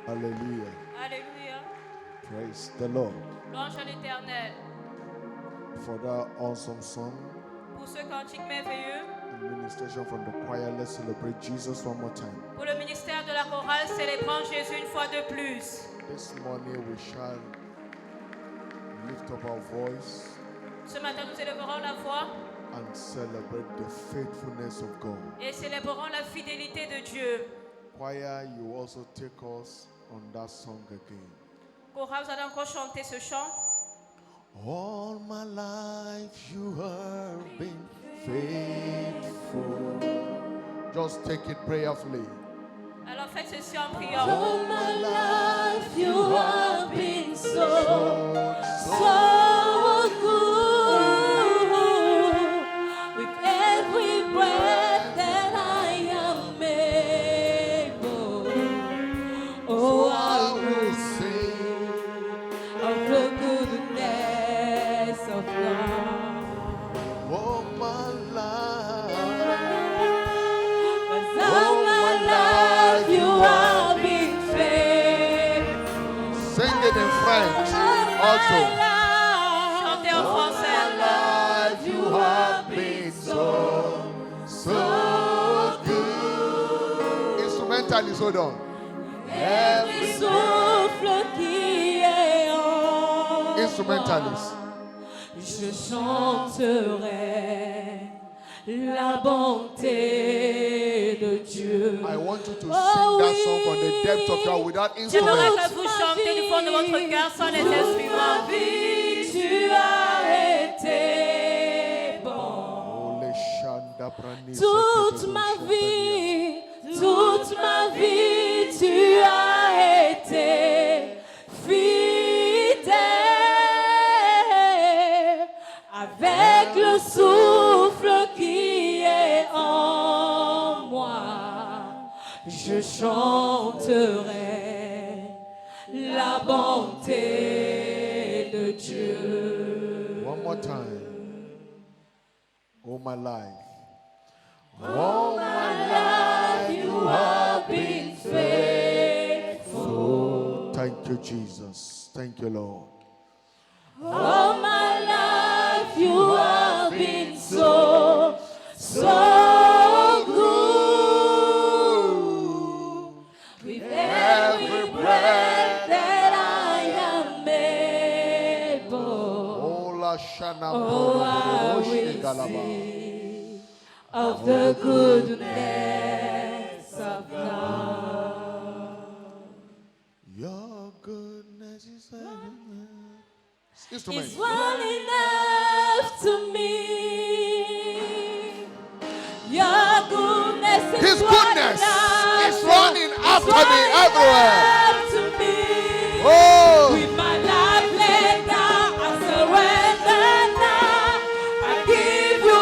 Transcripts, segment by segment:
Hallelujah. Alléluia. Praise the Lord. Louange à l'Éternel. For that awesome song Pour ce cantique merveilleux, and ministration from the choir, let's celebrate Jesus one more time. pour le ministère de la chorale, célébrons Jésus une fois de plus. This morning we shall lift up our voice Ce matin, nous élèverons la voix and celebrate the faithfulness of God. et célébrerons la fidélité de Dieu. Choir, you also take us on that song again. Chorale, vous allez encore chanter ce chant. All my life you have been faithful. Just take it prayerfully. Alors faites ceci en priant. All my life you have been so good. With every breath that I am able, oh, I will sing of the goodness of God. all my life. 'Cause all my life you have been faithful. Sing it in French also. Chantez en français. Life you have been so good. Instrumentalist, hold on. Every souffle qui est en Instrumentalist. moi, je chanterai la bonté de Dieu. I want you to sing that song from the depth of your heart without J'aimerais instruments. que vous chantez du fond de votre cœur sans les instruments. Tu as été bon. Toute ma vie, tu as été fidèle. Avec le souffle qui est en moi, je chanterai la bonté de Dieu. One more time. All my life. All my life You have been faithful. Thank you, Jesus. Thank you, Lord. All my life you have been so good. With every breath that I am able, Oh, la shana oh, I will sing of the goodness of God. Your goodness is It's instrument. one enough to me. Your goodness is His one goodness enough is running after one me everywhere. enough to me. Oh, With my life laid down, I surrender now. I give you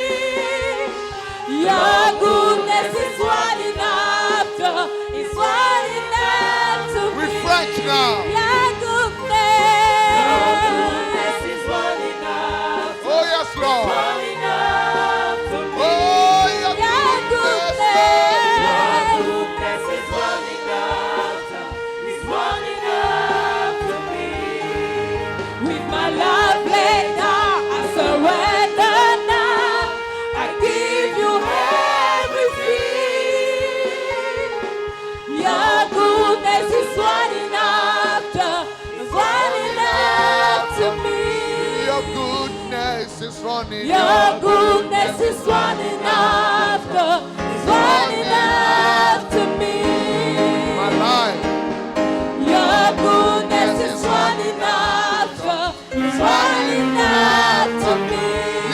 everything. Your goodness is one enough to, is one enough to me. with French now. Your goodness is one enough, Oh, yes, Lord. one enough to me. Oh, your Your goodness. goodness is one enough, is one enough to me. With my life laid down, I surrender now. I give you everything. Your goodness is one enough to me. Your goodness is running. Your goodness is one enough to me. My life. Your goodness is one enough to me.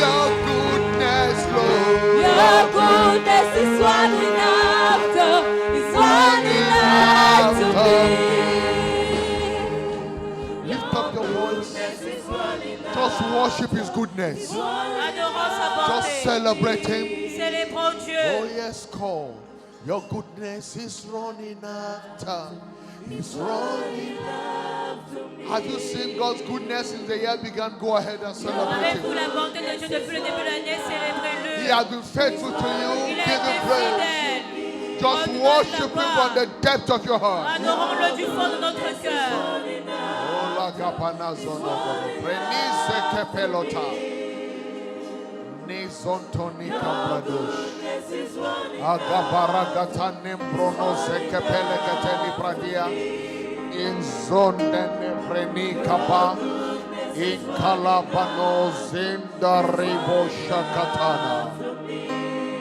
Your goodness, Lord. Your goodness is one enough to me. Lift up your voice. Just worship His goodness. Adorons sa Just bonté. celebrate Him. Célébrons Oh, Dieu. yes, call. Your goodness is running after. It's running after me. Have you seen God's goodness since the year began? Go ahead and celebrate Avez-vous Him. la bonté de Dieu depuis le début de l'année? He Célébrez-le. has been faithful to you. Il a Give Him été praise. fidèle. Just worship Him from the depth of your heart. Adorons-le du fond de notre cœur. Oh, la gapana zona gogo. Prenise ke pelota. Nezontoni kambradosh. Agabaragata nembrono seke pelekateli pradia. In zondene preni kapa. In kalabano zindaribo shakatana.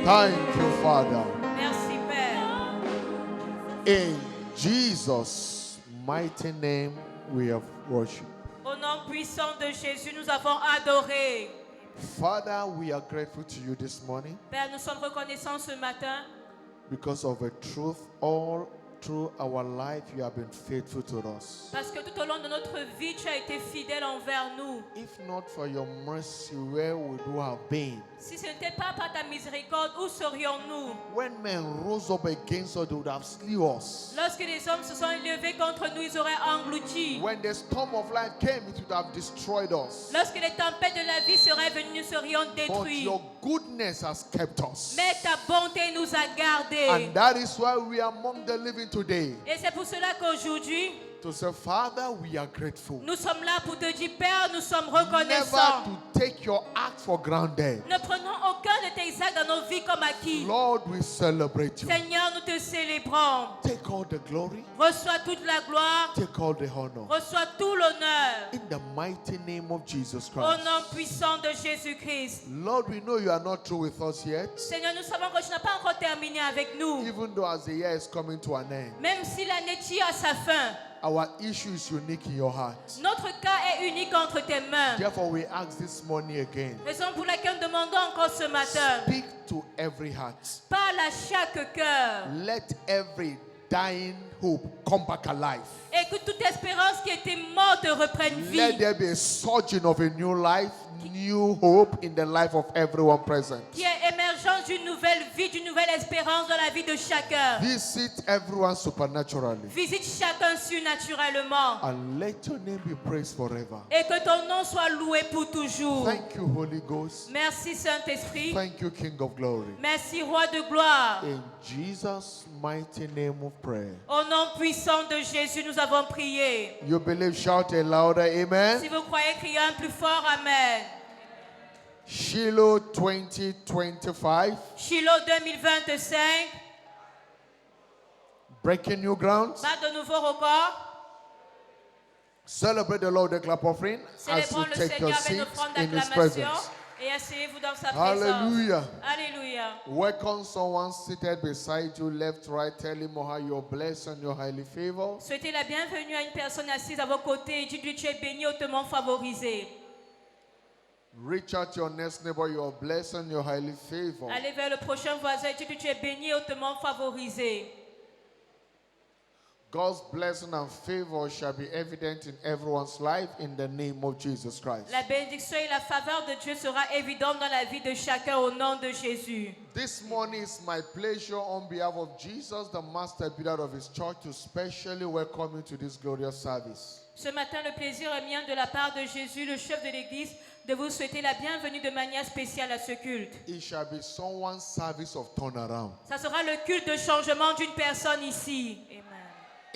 Thank you, Father. Merci, Père. In Jesus' mighty name we have worshiped. Au nom puissant de Jésus, nous avons adoré. Father, we are grateful to you this morning Père, nous sommes reconnaissants ce matin because of a truth all through our life you have been faithful to us. parce que tout au long de notre vie, tu as été fidèle envers nous. If not for your mercy, where would we have been? Si ce n'était pas par ta miséricorde, où serions-nous? When men rose up against us, they would have slew us. Lorsque les hommes se sont levés contre nous, ils auraient engloutis. When the storm of life came, it would have destroyed us. Lorsque les tempêtes de la vie seraient venues, nous serions But détruits. your goodness has kept us. Mais ta bonté nous a gardés. And that is why we are among the living today. Et c'est pour cela qu'aujourd'hui, To say, Father, we are grateful. nous sommes là pour te dire, Père, nous sommes Never reconnaissants. to take your act for granted. Ne prenons aucun de tes actes dans nos vies comme acquis. Lord, we celebrate you. Seigneur, nous te célébrons. Take all the glory, Reçois toute la gloire. take all the honor. Reçois tout l'honneur. In the mighty name of Jesus Au Christ. nom puissant de Jésus-Christ. Lord, we know you are not through with us yet. Seigneur, nous savons que tu n'as pas encore terminé avec nous. Even though as the year is coming to an end, Même si l'année tire à sa fin, our issue is unique in your heart. notre cas est unique entre tes mains. Therefore, we ask this morning again, Raison pour laquelle nous demandons encore ce matin, speak to every heart. parle à chaque cœur. Let every dying hope come back alive. Et que toute espérance qui était morte reprenne Let vie. there be a surging of a new life, new hope in the life of everyone present. Qui est émergence d'une nouvelle vie, d'une nouvelle espérance dans la vie de chacun. Visit everyone supernaturally. Visite chacun surnaturellement. And let your name be praised forever. Et que ton nom soit loué pour toujours. Thank you, Holy Ghost. Merci Saint-Esprit. Thank you, King of Glory. Merci Roi de gloire. In Jesus' mighty name of prayer. Au nom puissant de Jésus, nous avons prié. You believe, shout a louder Si amen. vous croyez, criez un plus fort Amen. Shiloh 2025, Shiloh 2025, breaking new grounds. bat de nouveaux records. Celebrate the Lord with the clap offering as you Célébrons le take your Seigneur avec seats l'offrande in His d'acclamation. presence. Et asseyez-vous dans sa présence. Hallelujah. Alléluia. Welcome someone seated beside you, left, right. Tell him how you're blessed and you're highly favored. Souhaitez la bienvenue à une personne assise à vos côtés et dites-lui tu es béni, hautement favorisé. Reach out to your next neighbor, you're blessed and you're highly favored. Allez vers le prochain voisin et dites-lui tu es béni, hautement favorisé. God's blessing and favor shall be evident in everyone's life in the name of Jesus Christ. La bénédiction et la faveur de Dieu sera évidente dans la vie de chacun au nom de Jésus. This morning is my pleasure on behalf of Jesus, the master builder of his church, to specially welcome you to this glorious service. Ce matin, le plaisir est mien de la part de Jésus, le chef de l'Église, de vous souhaiter la bienvenue de manière spéciale à ce culte. It shall be someone's service of turnaround. Ça sera le culte de changement d'une personne ici. Amen.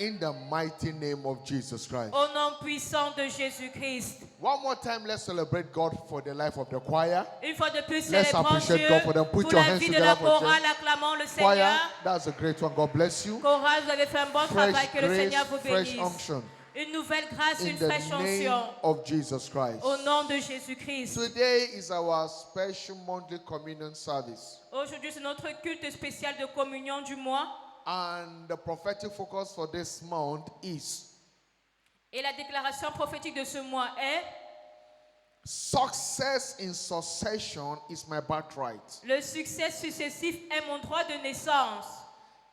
In the mighty name of Jesus Christ. Au nom puissant de Jésus-Christ. One more time, let's celebrate God for the life of the choir. Une fois de plus, Let's célébrons appreciate Dieu God for them. Put pour your la hands vie de together la for chorale. them. Acclamons le Choir, Seigneur. that's a great one. God bless you. Chorale, vous avez fait un bon Fresh travail. Que le grace, Seigneur vous fresh bénisse. unction. Une nouvelle grâce, In une the fraîche name onction. of Jesus Christ. Au nom de Jésus-Christ. Today is our special monthly communion service. Aujourd'hui, c'est notre culte spécial de communion du mois. And the prophetic focus for this month is Et la déclaration prophétique de ce mois est success in succession is my birthright. le succès successif est mon droit de naissance.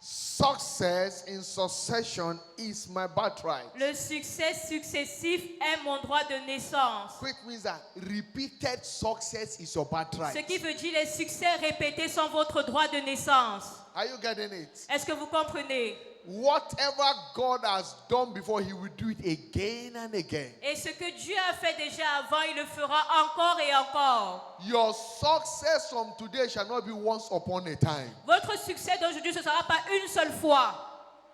Success in succession is my birthright. Le succès successif est mon droit de naissance. Which means that repeated success is your birthright. Ce qui veut dire les succès répétés sont votre droit de naissance. Are you getting it? Est-ce que vous comprenez? Whatever God has done before, He will do it again and again. Et ce que Dieu a fait déjà avant, il le fera encore et encore. Your success from today shall not be once upon a time. Votre succès d'aujourd'hui, ce ne sera pas une seule fois.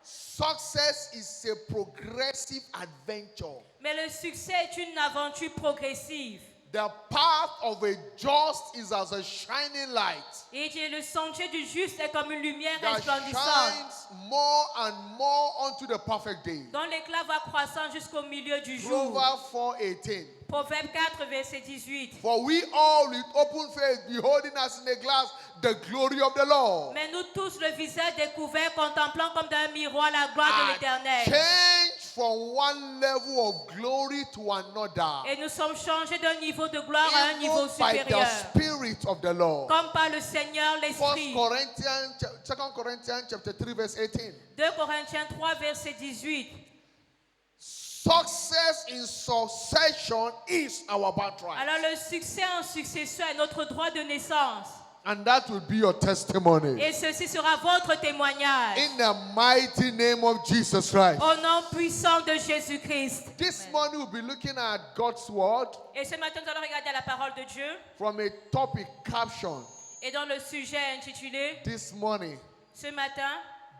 Success is a progressive adventure. Mais le succès est une aventure progressive. The path of a just is as a shining light Et le sentier du juste est comme une lumière that resplendissante, shines more and more unto the perfect day. dont l'éclat va croissant jusqu'au milieu du jour. Proverbs 4:18. Proverbe 4, verset 18. For we all with open face beholding as in a glass the glory of the Lord. Mais nous tous, le visage découvert, contemplant comme d'un miroir la gloire de Are l'Éternel. changed from one level of glory to another. Et nous sommes changés d'un niveau de gloire à un niveau Even by the supérieur. Spirit of the Lord. Comme par le Seigneur 2 l'Esprit. Corinthians chapter 3 verse 18. 2 Corinthiens 3, verset 18. Success in succession is our birthright. Alors le succès en succession est notre droit de naissance. And that will be your testimony. Et ceci sera votre témoignage. In the mighty name of Jesus Christ. Au nom puissant de Jésus-Christ. This morning we'll be looking at God's word Et ce matin, nous allons regarder la parole de Dieu. from a topic caption. Et dans le sujet intitulé, This morning, ce matin,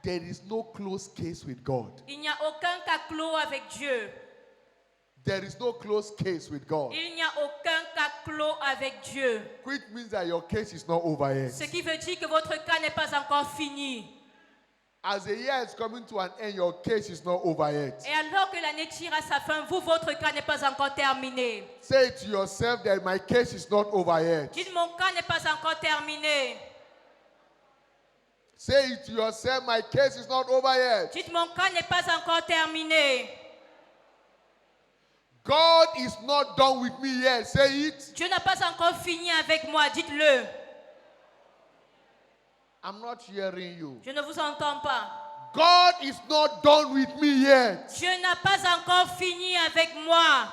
there is no close case with God. il n'y a aucun cas clos avec Dieu. There is no close case with God. Il n'y a aucun cas clos avec Dieu. Which means that your case is not over yet. Ce qui veut dire que votre cas n'est pas encore fini. As the year is coming to an end, your case is not over yet. Et alors que l'année tire à sa fin, vous, votre cas n'est pas encore terminé. Say it to yourself that my case is not over yet. Dites, mon cas n'est pas encore terminé. Say it to yourself, my case is not over yet. Dites, mon cas n'est pas encore terminé. God is not done with me yet. Say it. Dieu n'a pas encore fini avec moi. Dites-le. I'm not hearing you. Je ne vous entends pas. God is not done with me yet. Dieu n'a pas encore fini avec moi.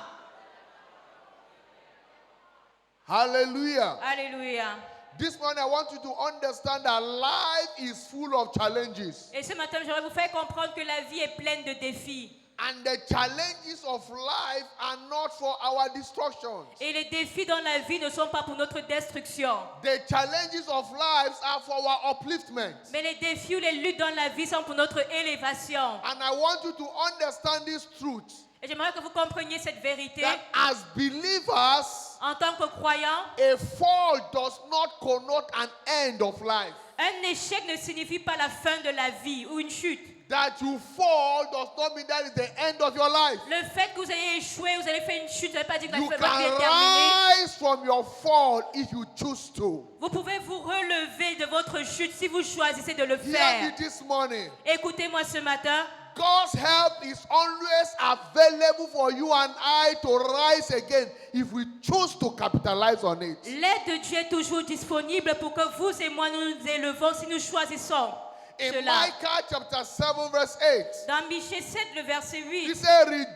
Hallelujah. Alléluia. This morning I want you to understand that life is full of challenges. Et ce matin, j'aimerais vous faire comprendre que la vie est pleine de défis. And the challenges of life are not for our destruction. Et les défis dans la vie ne sont pas pour notre destruction. The challenges of life are for our upliftment. Mais les défis ou les luttes dans la vie sont pour notre élévation. And I want you to understand this truth. Et j'aimerais que vous compreniez cette vérité. That as believers, En tant que croyants, a fall does not connote an end of life. un échec ne signifie pas la fin de la vie ou une chute. That you fall does not mean that is the end of your life. Le fait que vous ayez échoué, vous avez fait une chute, ça ne veut pas dire que You votre vie est can terminée. rise from your fall if you choose to. Vous pouvez vous relever de votre chute si vous choisissez de le Hear me faire. this morning. Écoutez-moi ce matin. God's help is always available for you and I to rise again if we choose to capitalize on it. L'aide de Dieu est toujours disponible pour que vous et moi nous nous élevons si nous choisissons In cela. Micah chapter 7 verse 8, Dans Michée 7, le verset he 8, said, rejoice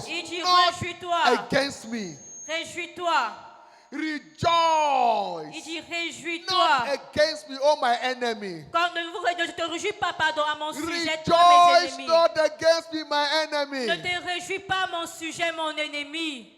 il dit, not réjouis-toi, against me. réjouis-toi. Rejoice Il dit, not réjouis-toi. against me, oh my enemy. Quand ne te réjouis pas, pardon, à mon sujet, toi, mes Rejoice ennemis. not against me, my enemy. Ne te réjouis pas à mon sujet, mon ennemi.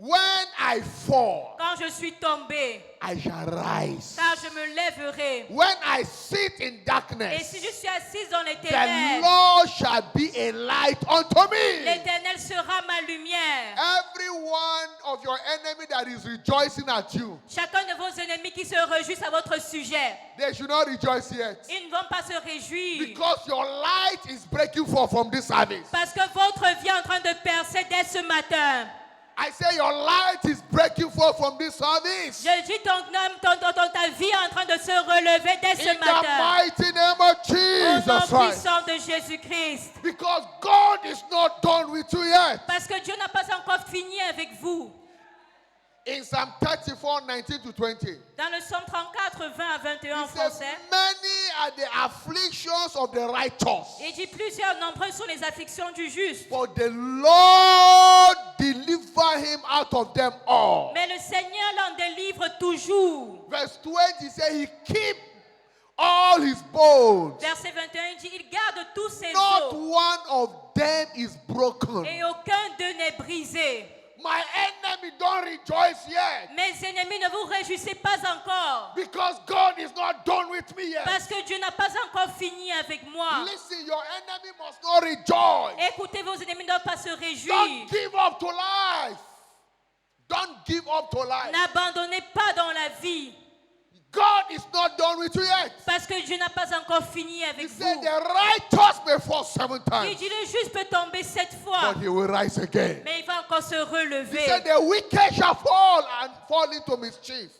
When I fall, Quand je suis tombé, I shall rise. car je me lèverai. When I sit in Et darkness, si je suis assise dans les the ténèbres, Lord shall be a light unto me. l'Éternel sera ma lumière. Every one of your enemy that is rejoicing at you, Chacun de vos ennemis qui se réjouissent à votre sujet, they should not rejoice yet. ils ne vont pas se réjouir. Because your light is breaking forth from this service. Parce que votre vie est en train de percer dès ce matin. I say your light is breaking forth from this service. Je dis ta vie est en train de se relever dès ce In the matin. mighty name of Au nom Jesus Christ. puissant de Jésus-Christ. Because God is not done with you yet. Parce que Dieu n'a pas encore fini avec vous. In Psalm 34, 19 to 20. Dans le psaume 34, 20 à 21 en It says, français, many are the afflictions of the righteous, il dit plusieurs nombreuses sont les afflictions du juste. but the Lord deliver him out of them all. Mais le Seigneur l'en délivre toujours. Verse 20 says, he keep all his bones. Verset 21, il dit, il garde tous ses Not os one of them is broken. et aucun d'eux n'est brisé. My enemy don't rejoice yet. Mes ennemis, ne vous réjouissez pas encore. Because God is not done with me yet. Parce que Dieu n'a pas encore fini avec moi. Listen, your enemy must not rejoice. Écoutez, vos ennemis ne doivent pas se réjouir. Don't give up to life. Don't give up to life. N'abandonnez pas dans la vie. God is not done with you yet. Parce que Dieu n'a pas encore fini He avec said vous. the righteous may fall 7 Il times, dit, le juste peut tomber 7 fois. but he will rise again. Mais il va encore se He relever. said the wicked shall fall and fall into mischief.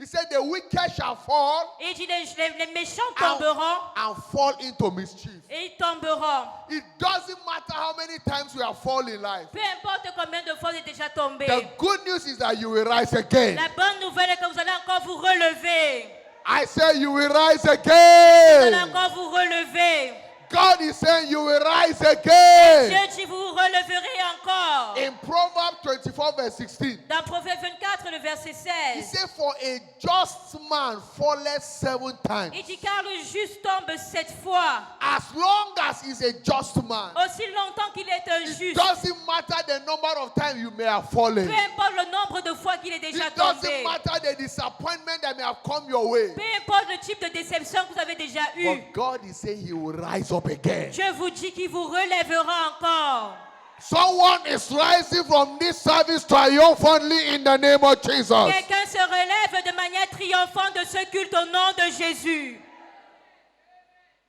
He said the wicked shall fall Et il dit, les méchants tomberont and fall into mischief. et ils tomberont. It doesn't matter how many times we have fallen in life. Peu importe combien de fois vous êtes déjà tombé. The good news is that you will rise again. La bonne nouvelle est que vous allez encore vous relever. I say you will rise Vous allez again. encore vous relever. God is saying you will rise again. Dieu dit, vous vous releverez encore. In Proverbs 24 verse 16, Dans Proverbe 24, le verset he 16, said, for a just man falleth 7 times. il dit, car le juste tombe 7 fois. As long as he's a just man, Aussi longtemps qu'il est un it juste. doesn't matter the number of times you may have fallen. Peu importe le nombre de fois qu'il est déjà It doesn't tombé. matter the disappointment that may have come your way. Peu importe le type de déception que vous avez déjà eu. But God is saying he will rise up again. Dieu vous dit qu'il vous relèvera encore. Someone is rising from this service triumphantly in the name of Jesus. Quelqu'un se relève de manière triomphante de ce culte au nom de Jésus.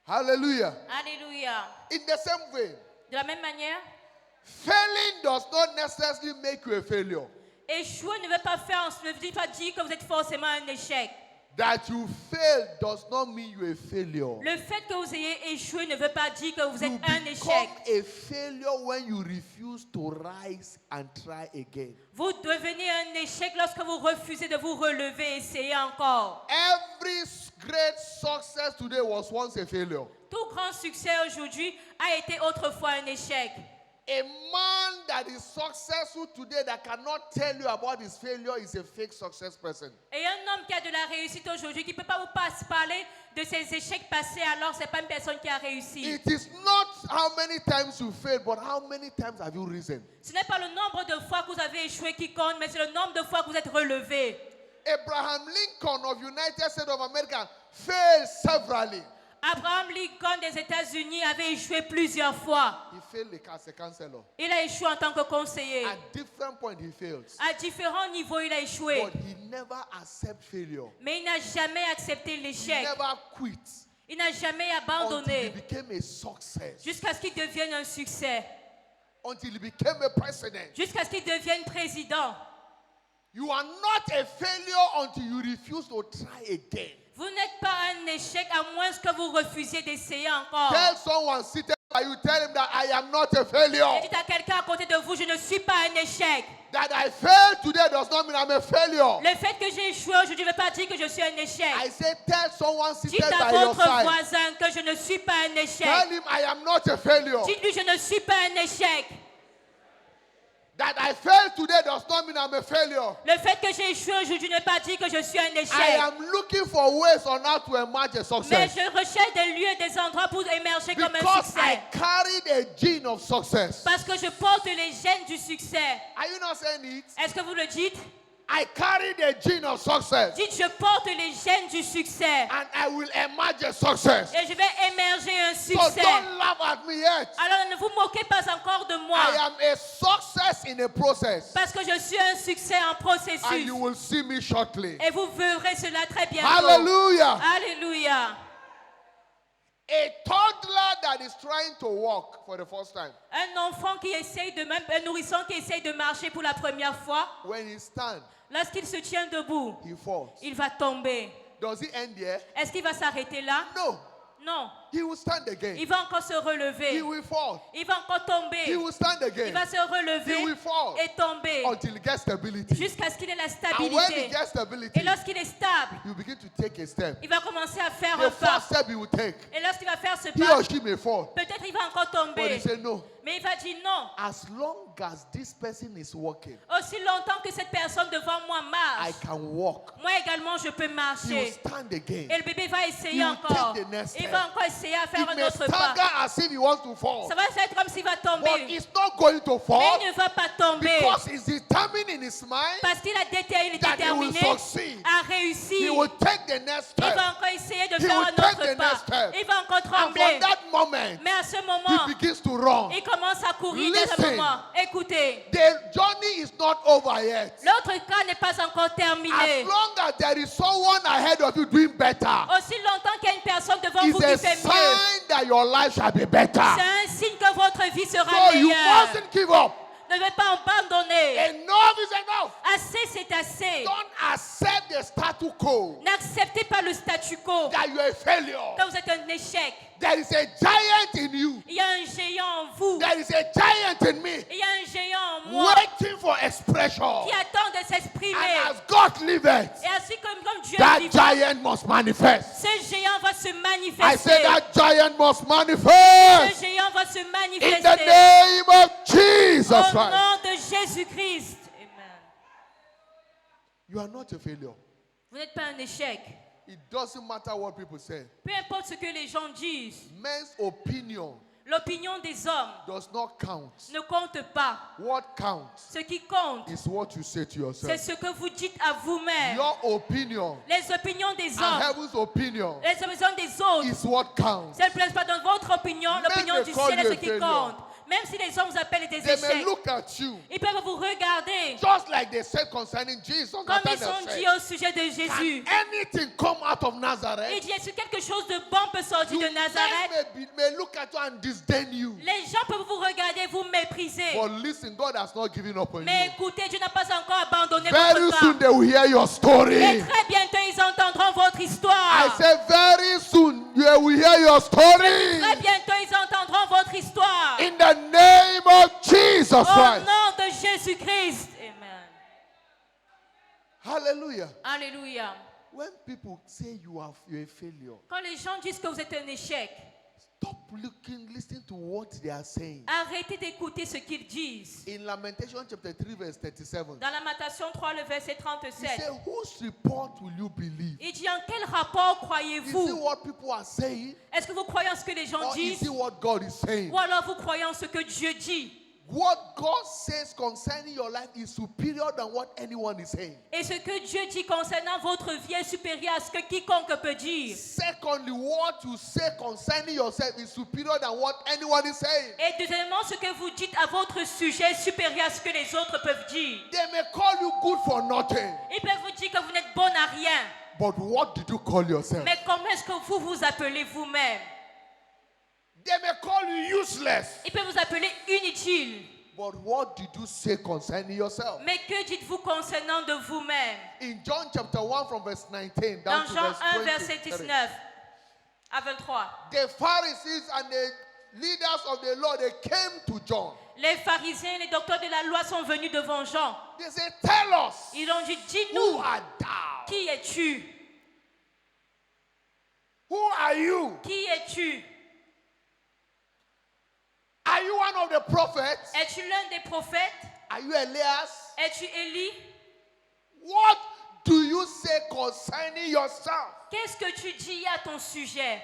Hallelujah. Alléluia. In the same way, De la même manière, failing does not necessarily make you a failure. échouer ne veut pas dire que vous êtes forcément un échec. That you fail does not mean you're a failure. Le fait que vous ayez échoué ne veut pas dire que vous You êtes un become échec. a failure when you refuse to rise and try again. Vous devenez un échec lorsque vous refusez de vous relever et essayer encore. Every great success today was once a failure. Tout grand succès aujourd'hui a été autrefois un échec. A man that is successful today that cannot tell you about his failure is a fake success person. Et un homme qui a de la réussite aujourd'hui, qui ne peut pas vous parler de ses échecs passés, alors ce n'est pas une personne qui a réussi. It is not how many times you failed, but how many times have you risen? Ce n'est pas le nombre de fois que vous avez échoué qui compte, mais c'est le nombre de fois que vous êtes relevé. Abraham Lincoln of United States of America failed severally. Abraham Lincoln des États-Unis avait échoué plusieurs fois. He failed as a counselor. Il a échoué en tant que conseiller. At different points he fails. À différents niveaux, il a échoué. But he never accepts failure. Mais il n'a jamais accepté He l'échec. never quit Il n'a jamais until he abandonné became a success. jusqu'à ce qu'il devienne un succès. Until he became a president. Jusqu'à ce qu'il devienne président. You are not a failure until you refuse to try again. Vous n'êtes pas un échec à moins que vous refusiez d'essayer encore. Tell someone seated by you, tell him that I am not a failure. Dites à quelqu'un à côté de vous, je ne suis pas un échec. That I failed today does not mean I'm a failure. Le fait que j'ai échoué aujourd'hui ne veut pas dire que je suis un échec. I say tell someone Dites seated à by your votre side. voisin que je ne suis pas un échec. Tell him I am not a failure. Dites-lui, je ne suis pas un échec. That I failed today does not mean I'm a failure. Le fait que j'ai échoué aujourd'hui ne veut pas dire que je suis un I échec. am looking for ways on how to emerge a Mais success. je recherche des lieux et des endroits pour émerger comme un Because I succès. carried a gene of success. Parce que je porte les gènes du succès. Are you not saying it? Est-ce que vous le dites? I carried a gene of success. Dites, je porte les gènes du succès. And I will emerge a success. Et je vais émerger un So succès. don't laugh at me yet. Alors ne vous moquez pas encore de moi. I am a success in a process. Parce que je suis un succès en And processus. you will see me shortly. Et vous verrez cela très bientôt. Hallelujah. Alléluia. A toddler that is trying to walk for the first time, Un enfant qui essaye de même, un nourrisson qui essaye de marcher pour la première fois, when he stands, lorsqu'il se tient debout, he falls. il va tomber. Does he end there? Est-ce qu'il va s'arrêter là? No. Non. He will stand again. Il va encore se relever. He will fall. Il va encore tomber. He will stand Il again. va se He relever will fall et tomber until he gets stability. jusqu'à ce qu'il ait la And when he stabilité. gets stability, Et lorsqu'il est stable, he will begin to take a step. il va commencer à faire The un pas. first step he will take, Et lorsqu'il va faire ce he pas, or she may fall. peut-être il va encore But he tomber. said, no. Mais il va dire non. As long as this person is walking, Aussi longtemps que cette personne devant moi I marche, can walk. moi également je peux He will marcher. stand again. Et le bébé va essayer He will encore. take the next Il step. va encore essayer à faire He un may autre pas. stagger as if he wants to fall. Ça va être comme s'il va But tomber. he's not going to Mais fall il ne va pas tomber. because he's determined in his mind Parce qu'il a il est that he will déterminé succeed. à He réussir. will take the next Il step. va encore essayer de He faire will un take the autre next pas. step. Il va encore And from trembler. that moment, Mais à ce he moment, begins to run. il commence à courir dès ce Listen. moment. Écoutez, The journey is not over yet. l'autre cas n'est pas encore As terminé. long as there is someone ahead of you doing better, Aussi longtemps qu'il y a une personne devant vous it's a qui fait mieux, sign that your life shall be better. c'est un signe que votre vie sera So you meilleure. mustn't give up. Ne devez pas abandonner. Enough is enough. Assez, c'est assez. Don't accept the status quo N'acceptez pas le statu quo, that you're a failure. que vous êtes un échec. There is a giant in you. Il y a un géant en vous. There is a giant in me Il y a un géant en moi waiting for expression. qui attend de s'exprimer. And as God liveth, Et ainsi comme Dieu that vit, giant must manifest. ce géant va se I manifester. said that giant must manifest Ce géant va se in the manifester name of Jesus au Christ. nom de Jésus-Christ. Amen. You are not a failure. Vous n'êtes pas un échec. It doesn't matter what people say. Peu importe ce que les gens disent, Men's opinion l'opinion des hommes does not count. ne compte pas. What counts Ce qui compte, is what you say to c'est yourself. ce que vous dites à vous-même. Your opinion Les opinions des and hommes, heaven's opinion les opinions des autres, is what counts. ça ne plaise pas dans votre opinion, l'opinion may du call ciel you est a ce qui failure. compte. Même si les hommes vous appellent des They may échecs, look at you ils peuvent vous regarder just like they said concerning Jesus. comme Nathanael ils ont dit said, au sujet de Jésus. can anything come out of Il Nazareth? dit, est-ce que quelque chose de bon peut sortir You de Nazareth? may look at you and disdain you. Les gens peuvent vous regarder, vous mépriser. But listen, God has not given up on Mais you. écoutez, Dieu n'a pas encore abandonné Very votre soon cas. they will hear your Et story. très bientôt, ils entendront votre histoire. I say very soon you will hear your story. Très bientôt, ils entendront votre histoire. In the name of Jesus Au Christ. nom de Jésus-Christ. Amen. Hallelujah. Alléluia. When people say you're a failure, Quand les gens disent que vous êtes un échec, stop listening to what they are saying. arrêtez d'écouter ce qu'ils disent. In Lamentation chapter 3 verse 37, Dans Lamentation 3, le verset he 37, said, whose report will you believe? il dit, en quel rapport Is it croyez-vous? what people are saying? Est-ce que vous croyez en ce que les gens Or is disent? it what God is saying? Ou alors vous croyez en ce que Dieu dit? What God says concerning your life is superior than what anyone is saying. Et ce que Dieu dit concernant votre vie est supérieur à ce que quiconque peut dire. Secondly, what you say concerning yourself is superior than what anyone is saying. Et deuxièmement, ce que vous dites à votre sujet est supérieur à ce que les autres peuvent dire. They may call you good for nothing, Ils peuvent vous dire que vous n'êtes bon à rien. but what did you call yourself? Mais comment est-ce que vous vous appelez vous-même? They may call you useless, Ils peuvent vous appeler inutile. but what did you say concerning yourself? Mais que dites-vous concernant de vous-même? In John chapter 1 from verse 19 down Dans to Jean verse 1, verset 23, 19 à 23. the Pharisees and the leaders of the law, they came to John. Les pharisiens et les docteurs de la loi sont venus devant Jean. They said, tell us, Ils ont dit, who dis-nous, art thou? qui es-tu? Who are you? Qui es-tu? Are you one of the prophets? Es-tu l'un des prophètes? Are you Elias? Es-tu Élie? What do you say concerning yourself? Qu'est-ce que tu dis à ton sujet?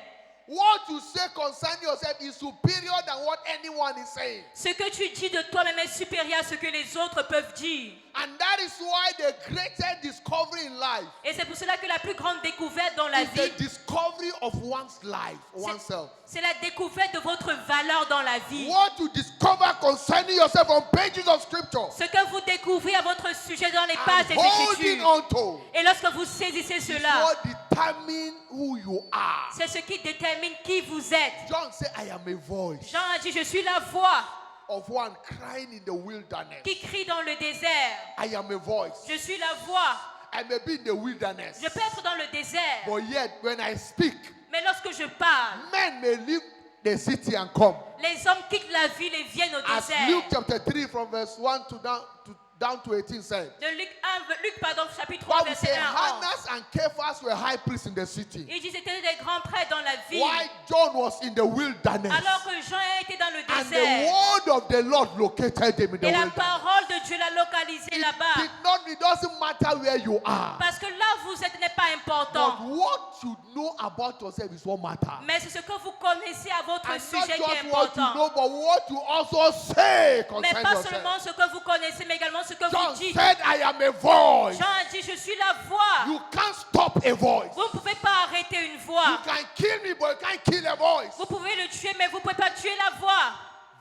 What you say concerning yourself is superior than what anyone is saying. Ce que tu dis de toi-même est supérieur à ce que les autres peuvent dire. And that is why the greatest discovery in life Et c'est pour cela que la plus grande découverte dans la is vie, the discovery of one's life, oneself. c'est la découverte de votre valeur dans la vie. What you discover concerning yourself on pages of scripture Ce que vous découvrez à votre sujet dans les pages and des holding Écritures. on to Et lorsque vous saisissez is cela, what determine who you are. c'est ce qui détermine qui vous êtes. John said, I am a voice Jean a dit, je suis la voix of one crying in the wilderness. qui crie dans le désert. I am a voice. Je suis la voix. I may be in the wilderness, Je peux être dans le désert. but yet when I speak, Mais lorsque lorsque je parle, men may leave the city and come. les hommes quittent la ville et viennent au As désert. Luke chapter 3 from verse 1 down to 18 said. De Luc chapitre 3, Bible verset says 1 à 11. Hannas and Cephas were high priests in the city. Il dit c'était des grands prêtres dans la ville. While John was in the wilderness. Alors que Jean était dans le And the désert. word of the Lord located him in the Et la wilderness. parole de Dieu l'a localisé là-bas. It doesn't matter where you are. Parce que là où vous êtes n'est pas But important. what you know about yourself is what matters. Mais c'est ce que vous connaissez à votre And not sujet qui est just what you important. know, but what you also say Mais concerning pas yourself. seulement ce que vous connaissez, mais également ce que John vous dites. said, I am a voice. Jean a dit, je suis la voix. You can't stop a voice. Vous ne pouvez pas arrêter une You voix. can kill me, but you can't kill a voice. Vous pouvez le tuer, mais vous ne pouvez pas tuer la voix.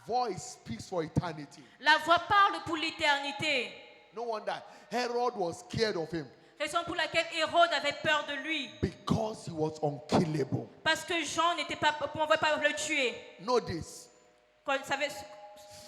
Voice speaks for eternity. La voix parle pour l'éternité. No wonder Herod was scared of him Raison pour laquelle Hérode avait peur de lui. because he was unkillable. Parce que Jean ne pouvait pas le tuer. Know this. Quand il savait-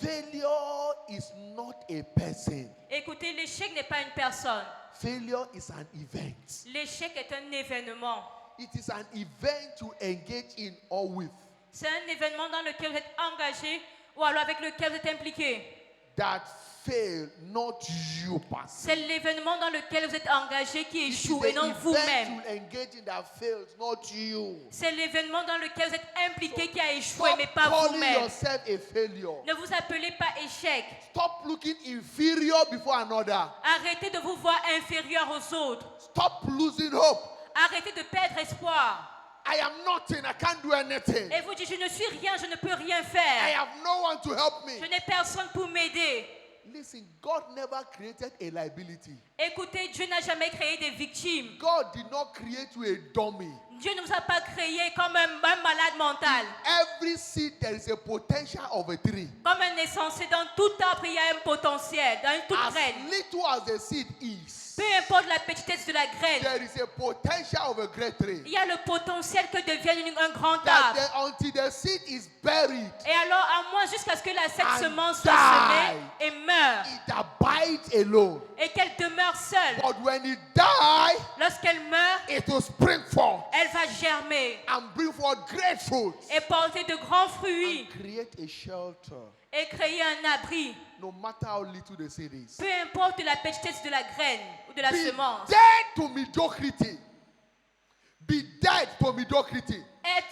Failure is not a person. Écoutez, l'échec n'est pas une personne. Failure is an event. L'échec est un événement. It is an event to engage in or with C'est un événement dans lequel vous êtes engagé ou alors avec lequel vous êtes impliqué. that fail, not you person. C'est l'événement dans lequel vous êtes engagé qui It is échoue et the non event vous-même. you engage in that fails, not you. C'est l'événement dans lequel vous êtes impliqué qui a échoué, Stop mais pas calling vous-même. yourself a failure. Ne vous appelez pas échec. Stop looking inferior before another. Arrêtez de vous voir inférieur aux autres. Stop losing hope. Arrêtez de perdre espoir. I am nothing. I can't do anything. Et vous dites, je ne suis rien, je ne peux rien I faire. have no one to help me. Je n'ai personne pour m'aider. Listen, God never created a liability. Écoutez, Dieu n'a jamais créé des victimes. God did not create you a dummy. Dieu ne vous a pas créé comme un malade mental. Every seed there is a potential of a tree. Comme un insensé, dans tout arbre, il y a un potentiel, dans toute As graine. little as the seed is, Peu importe la petitesse de la graine, there is a potential of a great tree. il y a le potentiel que devienne un grand That arbre. until the seed is buried, Et alors, à moins jusqu'à ce que cette And semence soit die. semée et meure, it abides alone. et qu'elle demeure seule, But when it dies, lorsqu'elle meurt, it will spring forth elle va germer and bring forth great fruits et porter de grands fruits and create a shelter. et créer un abri. No matter how little the seed is. Peu importe la petitesse de la graine ou de la Be semence. dead to mediocrity. Be dead to mediocrity.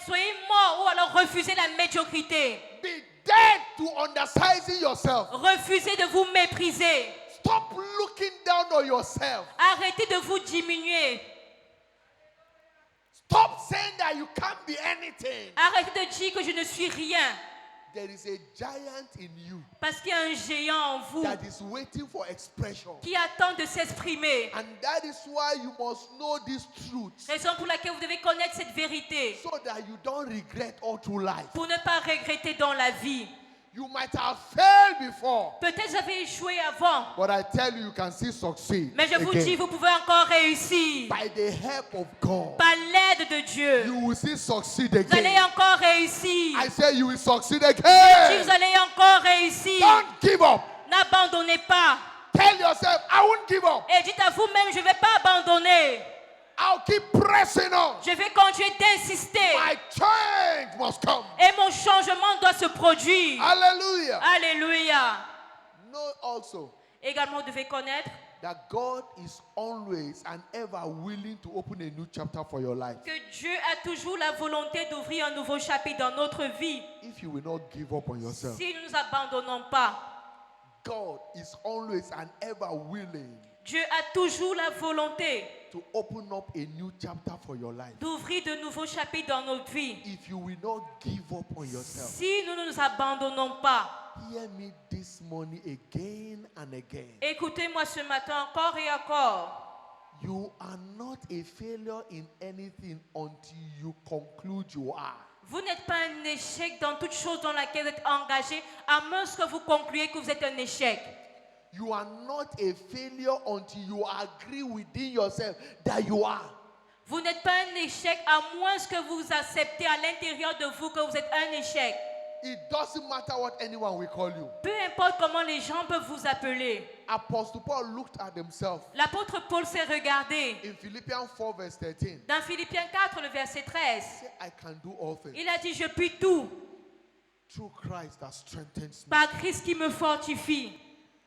Soyez mort ou alors refusez la médiocrité. Be dead to undersizing yourself. Refusez de vous mépriser. Stop looking down on yourself. Arrêtez de vous diminuer. Stop saying that you can't be anything. Arrêtez de dire que je ne suis rien. There is a giant in you Parce qu'il y a un géant en vous that is waiting for expression. qui attend de s'exprimer. And that is why you must know these truths Raison pour laquelle vous devez connaître cette vérité. so that you don't regret all through life. Pour ne pas regretter dans la vie. You might have failed before, Peut-être vous avez échoué avant. but I tell you, you can still succeed. Mais je vous again. dis, vous pouvez encore réussir. By the help of God, Par l'aide de Dieu. you will still succeed Vous allez again. encore réussir. I say you will succeed Si again. vous allez encore réussir. Don't give up. N'abandonnez pas. Tell yourself, I won't give up. Et dites à vous-même, je ne vais pas abandonner. I'll keep pressing on. Je vais continuer d'insister. My change must come. Et mon changement doit se produire. Hallelujah. Alléluia. Know also Également, vous devez connaître that God is always and ever willing to open a new chapter for your life. que Dieu a toujours la volonté d'ouvrir un nouveau chapitre dans notre vie. If you will not give up on yourself, Si nous ne nous abandonnons pas, God is always and ever willing Dieu a toujours la volonté to open up a new chapter for your life. d'ouvrir de nouveaux chapitres dans notre vie. If you will not give up on yourself, Si nous ne nous abandonnons pas, hear me this morning again and again. écoutez-moi ce matin encore et encore. You are not a failure in anything until you conclude you are. Vous n'êtes pas un échec dans toute chose dans laquelle vous êtes engagé, à moins que vous concluez que vous êtes un échec. You are not a failure until you agree within yourself that you are. Vous n'êtes pas un échec, à moins que vous acceptez à l'intérieur de vous que vous êtes un échec. It doesn't matter what anyone will call you. Peu importe comment les gens peuvent vous appeler. Apostle Paul looked at himself L'apôtre Paul s'est regardé in Philippians 4 verse 13. dans Philippiens 4, le verset 13. He said, I can do all things Il a dit, je puis tout through Christ that strengthens me. par Christ qui me fortifie.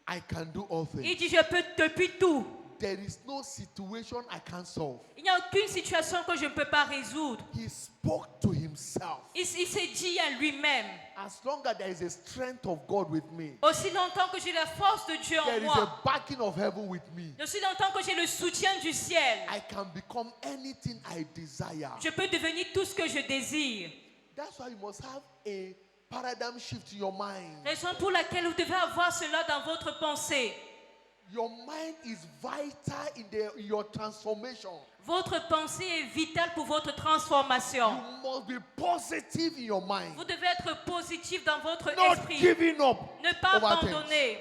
I can do all Il things. dit, je peux depuis tout. There is no situation I can't solve. Il n'y a aucune situation que je ne peux pas résoudre. He spoke to himself. Il s'est dit à lui-même, As long as there is a strength of God with me, aussi longtemps que j'ai la force de Dieu en there is moi, a backing of heaven with me, aussi longtemps que j'ai le soutien du ciel, I can become anything I desire. je peux devenir tout ce que je désire. That's why you must have a paradigm shift in your mind. Raison pour laquelle vous devez avoir cela dans votre pensée. Your mind is vital in your transformation. Votre pensée est vitale pour votre transformation. You must be positive in your mind. Vous devez être positif dans votre Not esprit. giving up. Ne pas over things. abandonner.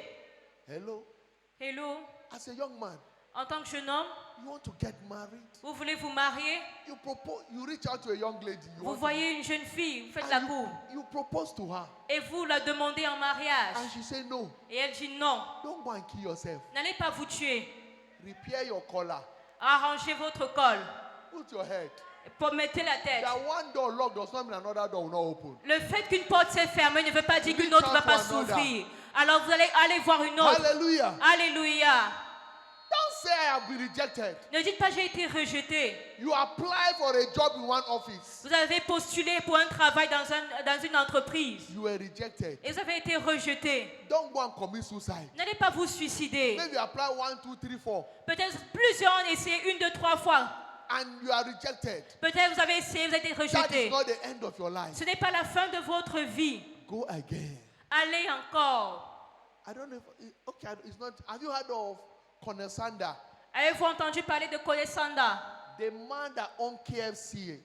Hello. Hello, As a young man, en tant que jeune homme, you want to get married. vous voulez vous marier, You propose. You reach out to a young lady. You vous want voyez une jeune fille, vous faites to, la and cour, you propose to her, et vous la demandez en mariage. and she say no. Et elle dit non, Don't go and kill yourself. n'allez pas vous tuer. Repair your collar. Arrangez votre col. Put your head. Mettez la tête. That one door locked does not mean another door will not open. Le fait qu'une porte s'est fermée ne veut pas dire qu'une Reach autre ne va out pas to another. s'ouvrir. Alors vous allez aller voir une autre. Hallelujah. Alléluia. Don't say I have been rejected. Ne dites pas j'ai été rejeté. You apply for a job in one office. Vous avez postulé pour un travail dans une entreprise You were rejected. et vous avez été rejeté. Don't go and commit suicide. N'allez pas vous suicider. Maybe you apply 1, 2, 3, 4, Peut-être plusieurs ont essayé 1, 2, 3 fois. and you are rejected. Peut-être vous avez essayé, vous avez été That is rejeté. not the end of your life. Ce n'est pas la fin de votre vie. Go again. Allez encore. I don't know if okay, it's not. Have you heard of Konesanda? Avez-vous entendu parler de Kolesanda? The man that owned KFC.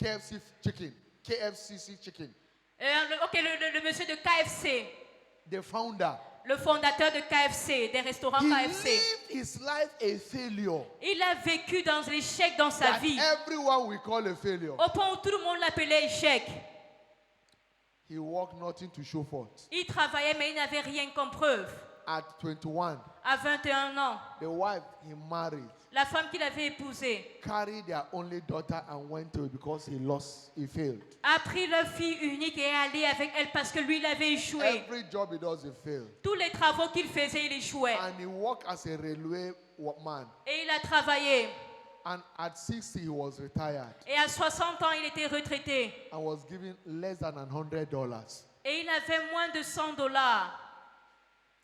KFC chicken. KFCC chicken. Ok, le monsieur de KFC. The founder. Le fondateur de KFC, des restaurants He KFC. lived his life a failure. Il a vécu dans l'échec dans sa That vie. everyone will call a failure. Au point où tout le monde l'appelait échec. He worked nothing to show forth. Il travaillait mais il n'avait rien comme preuve. At 21, À 21 ans, the wife he married la femme qu'il avait épousée carried their only daughter and went away because he failed. a pris leur fille unique et est allé avec elle parce que lui, il avait échoué. Every job he does, he failed. Tous les travaux qu'il faisait, il échouait. And he worked as a railway man. Et il a travaillé. And at 60, he was retired Et à 60 ans, il était retraité. and was given less than $100. Et il avait moins de $100.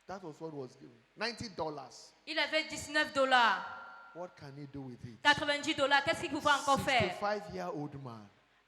That was what was given. $90. Il avait $19. What can he do with it? $90. Qu'est-ce qu'il pouvait encore faire? 65-year-old man.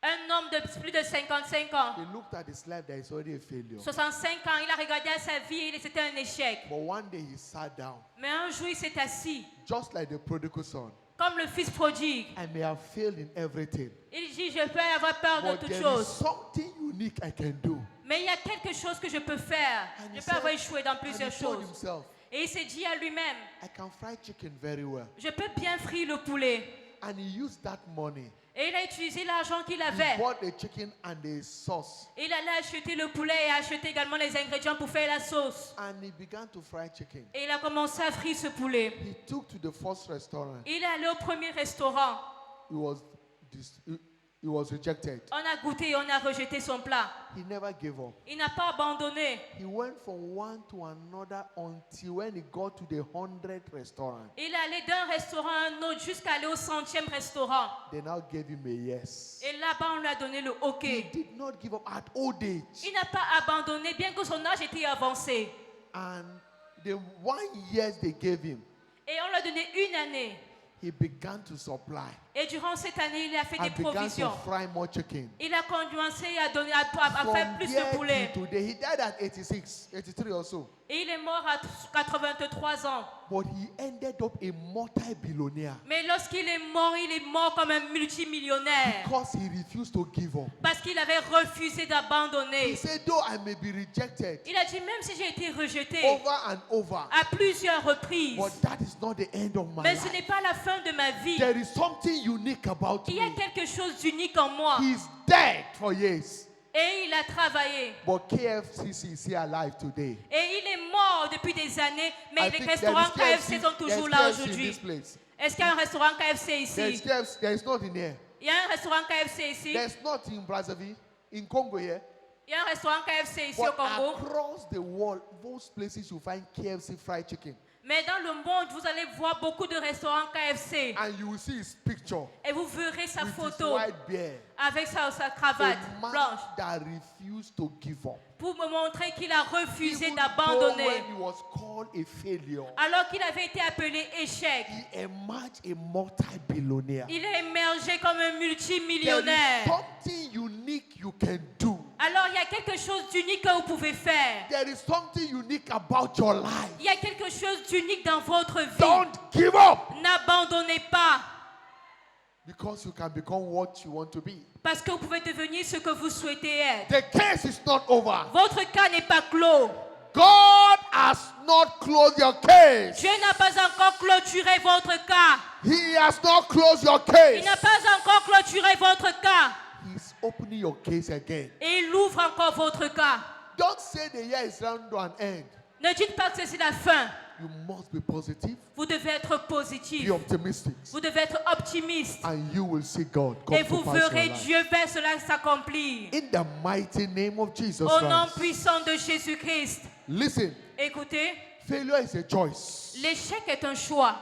Un homme de plus de 55 ans. He looked at his life that is already a failure. 65 ans, il a regardé à sa vie et c'était un échec. But one day he sat down, Mais un jour, il s'est assis, just like the prodigal son. comme le fils prodigue. I may have failed in everything, Il dit, je peux avoir peur de but toutes there is choses. something unique I can do. Mais il y a quelque chose que je peux faire. And Je he peux avoir said- échoué dans and he plusieurs told choses. himself, Et il s'est dit à lui-même, I can fry chicken very well. je peux bien frire le poulet. And he used that money. Et il a utilisé l'argent qu'il He avait. bought the chicken and the sauce. Il allait acheter le poulet et acheter également les ingrédients pour faire la sauce. And he began to fry chicken. Et il a commencé à frire ce poulet. He took to the first restaurant. Il est allé au premier restaurant. He was rejected. On a goûté et on a rejeté son plat. He never gave up. Il n'a pas abandonné. He went from one to another until when he got to the 100th restaurant. Il est allé d'un restaurant à un autre jusqu'à aller au 100e restaurant. They now gave him a yes. Et là-bas, on lui a donné le OK. He did not give up at old age. Il n'a pas abandonné, bien que son âge était avancé. And the 1 year they gave him, Et on lui a donné une année. he began to supply Et durant cette année, il a fait des and began to provisions. fry more chicken. Il a commencé à faire From plus de there poulet. till today, he died at 86, 83 or so. Et il est mort à 83 ans. But he ended up a multi-billionaire Mais lorsqu'il est mort comme un multimillionnaire. because he refused to give up. Parce qu'il avait refusé He d'abandonner. said, though I may be rejected Il a dit, même si j'ai été rejeté over and over, à plusieurs reprises, but that is not the end of my mais ce n'est life. pas la fin de ma vie. There is something unique about Il y a me. quelque chose d'unique en moi. His dead for years. Et il a travaillé. But KFC is here alive today. Et il est mort depuis des années, mais I les think restaurants there is KFC sont toujours there's là KFC in aujourd'hui. this place. Est-ce qu'il y a un restaurant KFC There's ici? KFC, there is not in here. Il y a un restaurant KFC ici? There's not in Brazzaville, in Congo here. Il y a un restaurant KFC ici au But Congo. across the world, most places you find KFC fried chicken. Mais dans le monde, vous allez voir beaucoup de restaurants KFC. And you will see his picture Et vous verrez sa with his photo white beard. avec sa A cravate man blanche that refused to give up. pour me montrer qu'il a refusé Even d'abandonner. though when he was called a failure, Alors qu'il avait été appelé échec, he emerged a multi-billionaire. il est émergé comme un There multimillionnaire. is something unique you can do. Alors il y a quelque chose d'unique que vous pouvez faire. There is something unique about your life. Il y a quelque chose d'unique dans votre vie. Don't give up, N'abandonnez pas, because you can become what you want to be. parce que vous pouvez devenir ce que vous souhaitez être. The case is not over. Votre cas n'est pas clos. God has not closed your case. Dieu n'a pas encore clôturé votre cas. He has not closed your Il case. n'a pas encore clôturé votre cas. He's opening your case again. Et il ouvre encore votre cas. Don't say the year is round to an end. Ne dites pas que c'est la fin. You must be positive, Vous devez être be positif. optimistic, Vous devez être optimiste. and you will see God come Et to vous pass your verrez life. Dieu faire cela s'accomplir. In the mighty name of Jesus Au nom Christ. puissant de Jésus-Christ. Listen, Écoutez, failure is a choice. l'échec est un choix.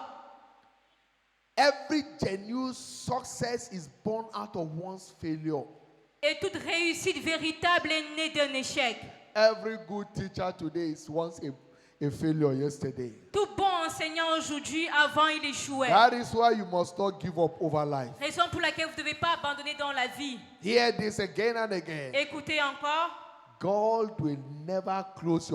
Every genuine success is born out of one's failure. Et toute réussite véritable est née d'un échec. Every good teacher today is once a failure yesterday. Tout bon enseignant aujourd'hui, avant il échouait. That is why you must not give up over life. Raison pour laquelle vous ne devez pas abandonner dans la vie. Hear this again and again. Écoutez encore, God will never close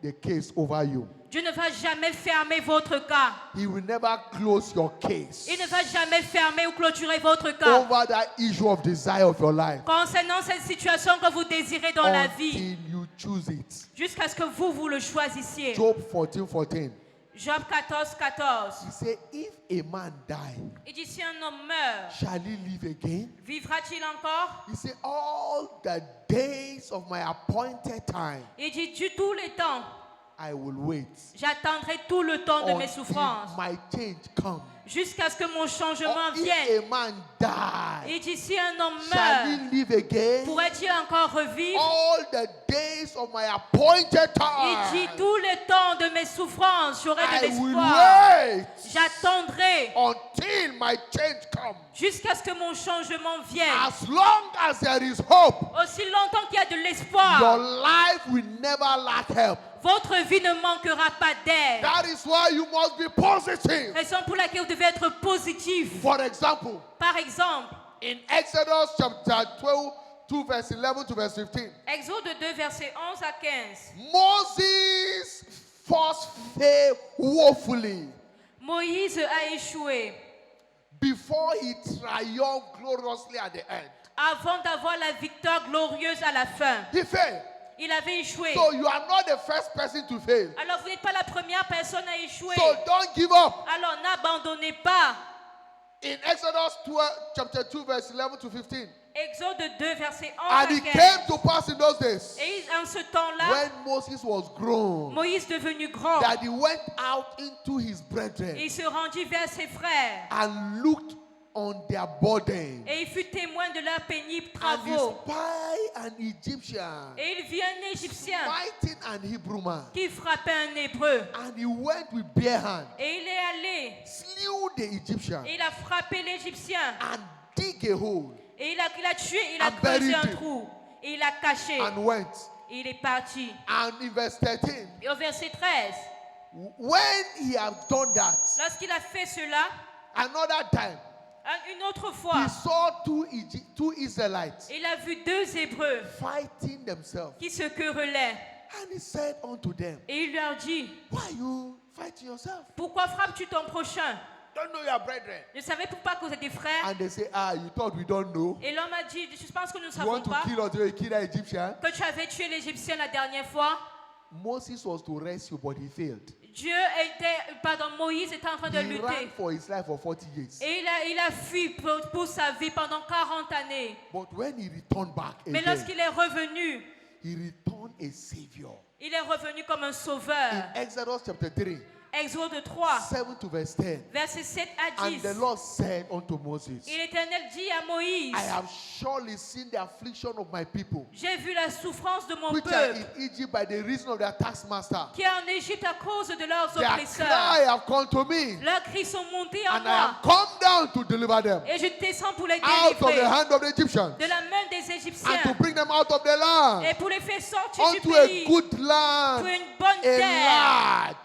the case over you. Dieu ne va jamais fermer votre cas. He will never close your case Il ne va jamais fermer ou clôturer votre cas. over that issue of desire of your life Concernant cette situation que vous désirez dans la vie, until you choose it. jusqu'à ce que vous le choisissiez. Job 14:14. Job 14, 14. He said, if a man die, Il dit, si un homme meurt, shall he live again? vivra-t-il encore? He said, all the days of my appointed time, Il dit, du tout le temps, I will wait j'attendrai tout le temps de mes until souffrances, my change comes. jusqu'à ce que mon Or changement if vienne. a man die, Il dit, si un homme shall he meurt, live again? pourrait-il encore revivre? All the days of my appointed Il dit, time, tout le temps de mes souffrances, j'aurai de I will l'espoir. wait J'attendrai until my change comes. jusqu'à ce que mon changement vienne. As long as there is hope, Aussi longtemps qu'il y a de your l'espoir, life will never lack help. votre vie ne manquera pas d'aide. That is why you must be positive. Raison pour laquelle vous devez être positif. For example, Par exemple, in Exodus chapter 12, 2 verse 11 to verse 15, Exode 2, versets 11 à 15. Moses first failed woefully Moïse a échoué before he triumphed gloriously at the end. avant d'avoir la victoire glorieuse à la fin. He failed. Il avait échoué. So you are not the first person to fail. Alors vous n'êtes pas la première personne à échouer. So don't give up. Alors n'abandonnez pas. In Exodus 12, chapter 2, verse 11 to 15. Exode 2, verset 11 And à it 15. came to pass in those days, Et en ce temps-là, when Moses was grown, Moïse devenu grand, that he went out into his brethren il se rendit vers ses frères and looked on their burden. et il fut témoin de leurs pénibles And he travaux. spied an Egyptian Et il vit un Égyptien fighting an Hebrew man. qui frappait un Hébreu. And he went with bare hand, Et il est allé slew the Egyptian, et il a frappé l'Égyptien. and dig a hole, Et il a tué, il a And creusé buried un him. trou. Et il a caché. and went. Et il est parti. And in verse 13, Et au verset 13, when he had done that, lorsqu'il a fait cela, another time, une autre fois, he saw two Israelites il a vu deux Hébreux fighting themselves. qui se querellaient. And he said unto them, Et il leur dit, why are you fighting yourself? pourquoi frappes-tu ton prochain? Don't know your brethren. Ne savez pas que vous êtes des frères? And they say, you thought we don't know? Et l'homme a dit, je pense que nous ne You savons want to pas kill us, you kill an Egyptian? que tu avais tué l'Égyptien la dernière fois. Moses was to rescue, but he failed. Moïse était en train de He lutter. ran for his life for 40 years. Et il a fui pour sa vie pendant 40 années. But when he returned back Mais again, lorsqu'il est revenu, he returned a savior. il est revenu comme un sauveur. In Exodus chapter 3, Exode 3, 7 to verse 10. verset 7 à And 10. the Lord said unto Moses, Et l'Éternel dit à Moïse, I have surely seen the affliction of my people, j'ai vu la souffrance de mon which are peuple, in Egypt by the reason of their taskmaster. qui est en Égypte à cause de leurs Their oppresseurs. cry have come to me, Leurs cris sont montés en and I am moi. come down to deliver them Et je descends pour les out of the délivrer hand of the Egyptians, de la main des and Égyptiens to bring them out of the land et pour les faire sortir du unto a pays good pour land, une bonne a terre. large,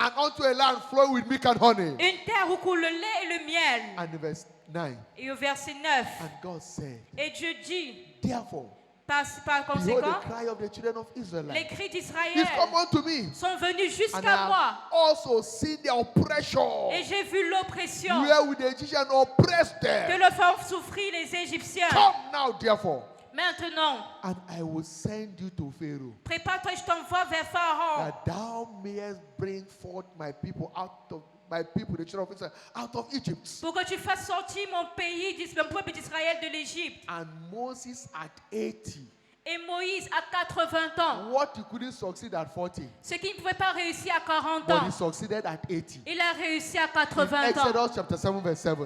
and unto a land flowing with milk and honey. Une terre où coule le lait et le miel. And in verse 9, Et au verset 9, and God said, et Dieu dit, therefore, par behold conséquent, the cry of the children of les Israel cris is d'Israël come unto me, sont venus and jusqu'à I moi. have also seen the oppression Et j'ai vu l'oppression wherewith the Egyptians oppressed que them. le font souffrir les Égyptiens. Come now, therefore, Maintenant, and I will send you to Pharaoh, prépare-toi, je t'envoie vers Pharaon, that thou mayest bring forth my people out of my people, the children of Israel, out of Egypt. pour que tu fasses sortir mon pays, mon peuple d'Israël de l'Égypte. And Moses at 80, Et Moïse à 80 ans, what he couldn't succeed at 40, ce qui ne pouvait pas réussir à 40 but ans, he succeeded at 80. il a réussi à In 80 ans. Exodus chapter 7 verse 7.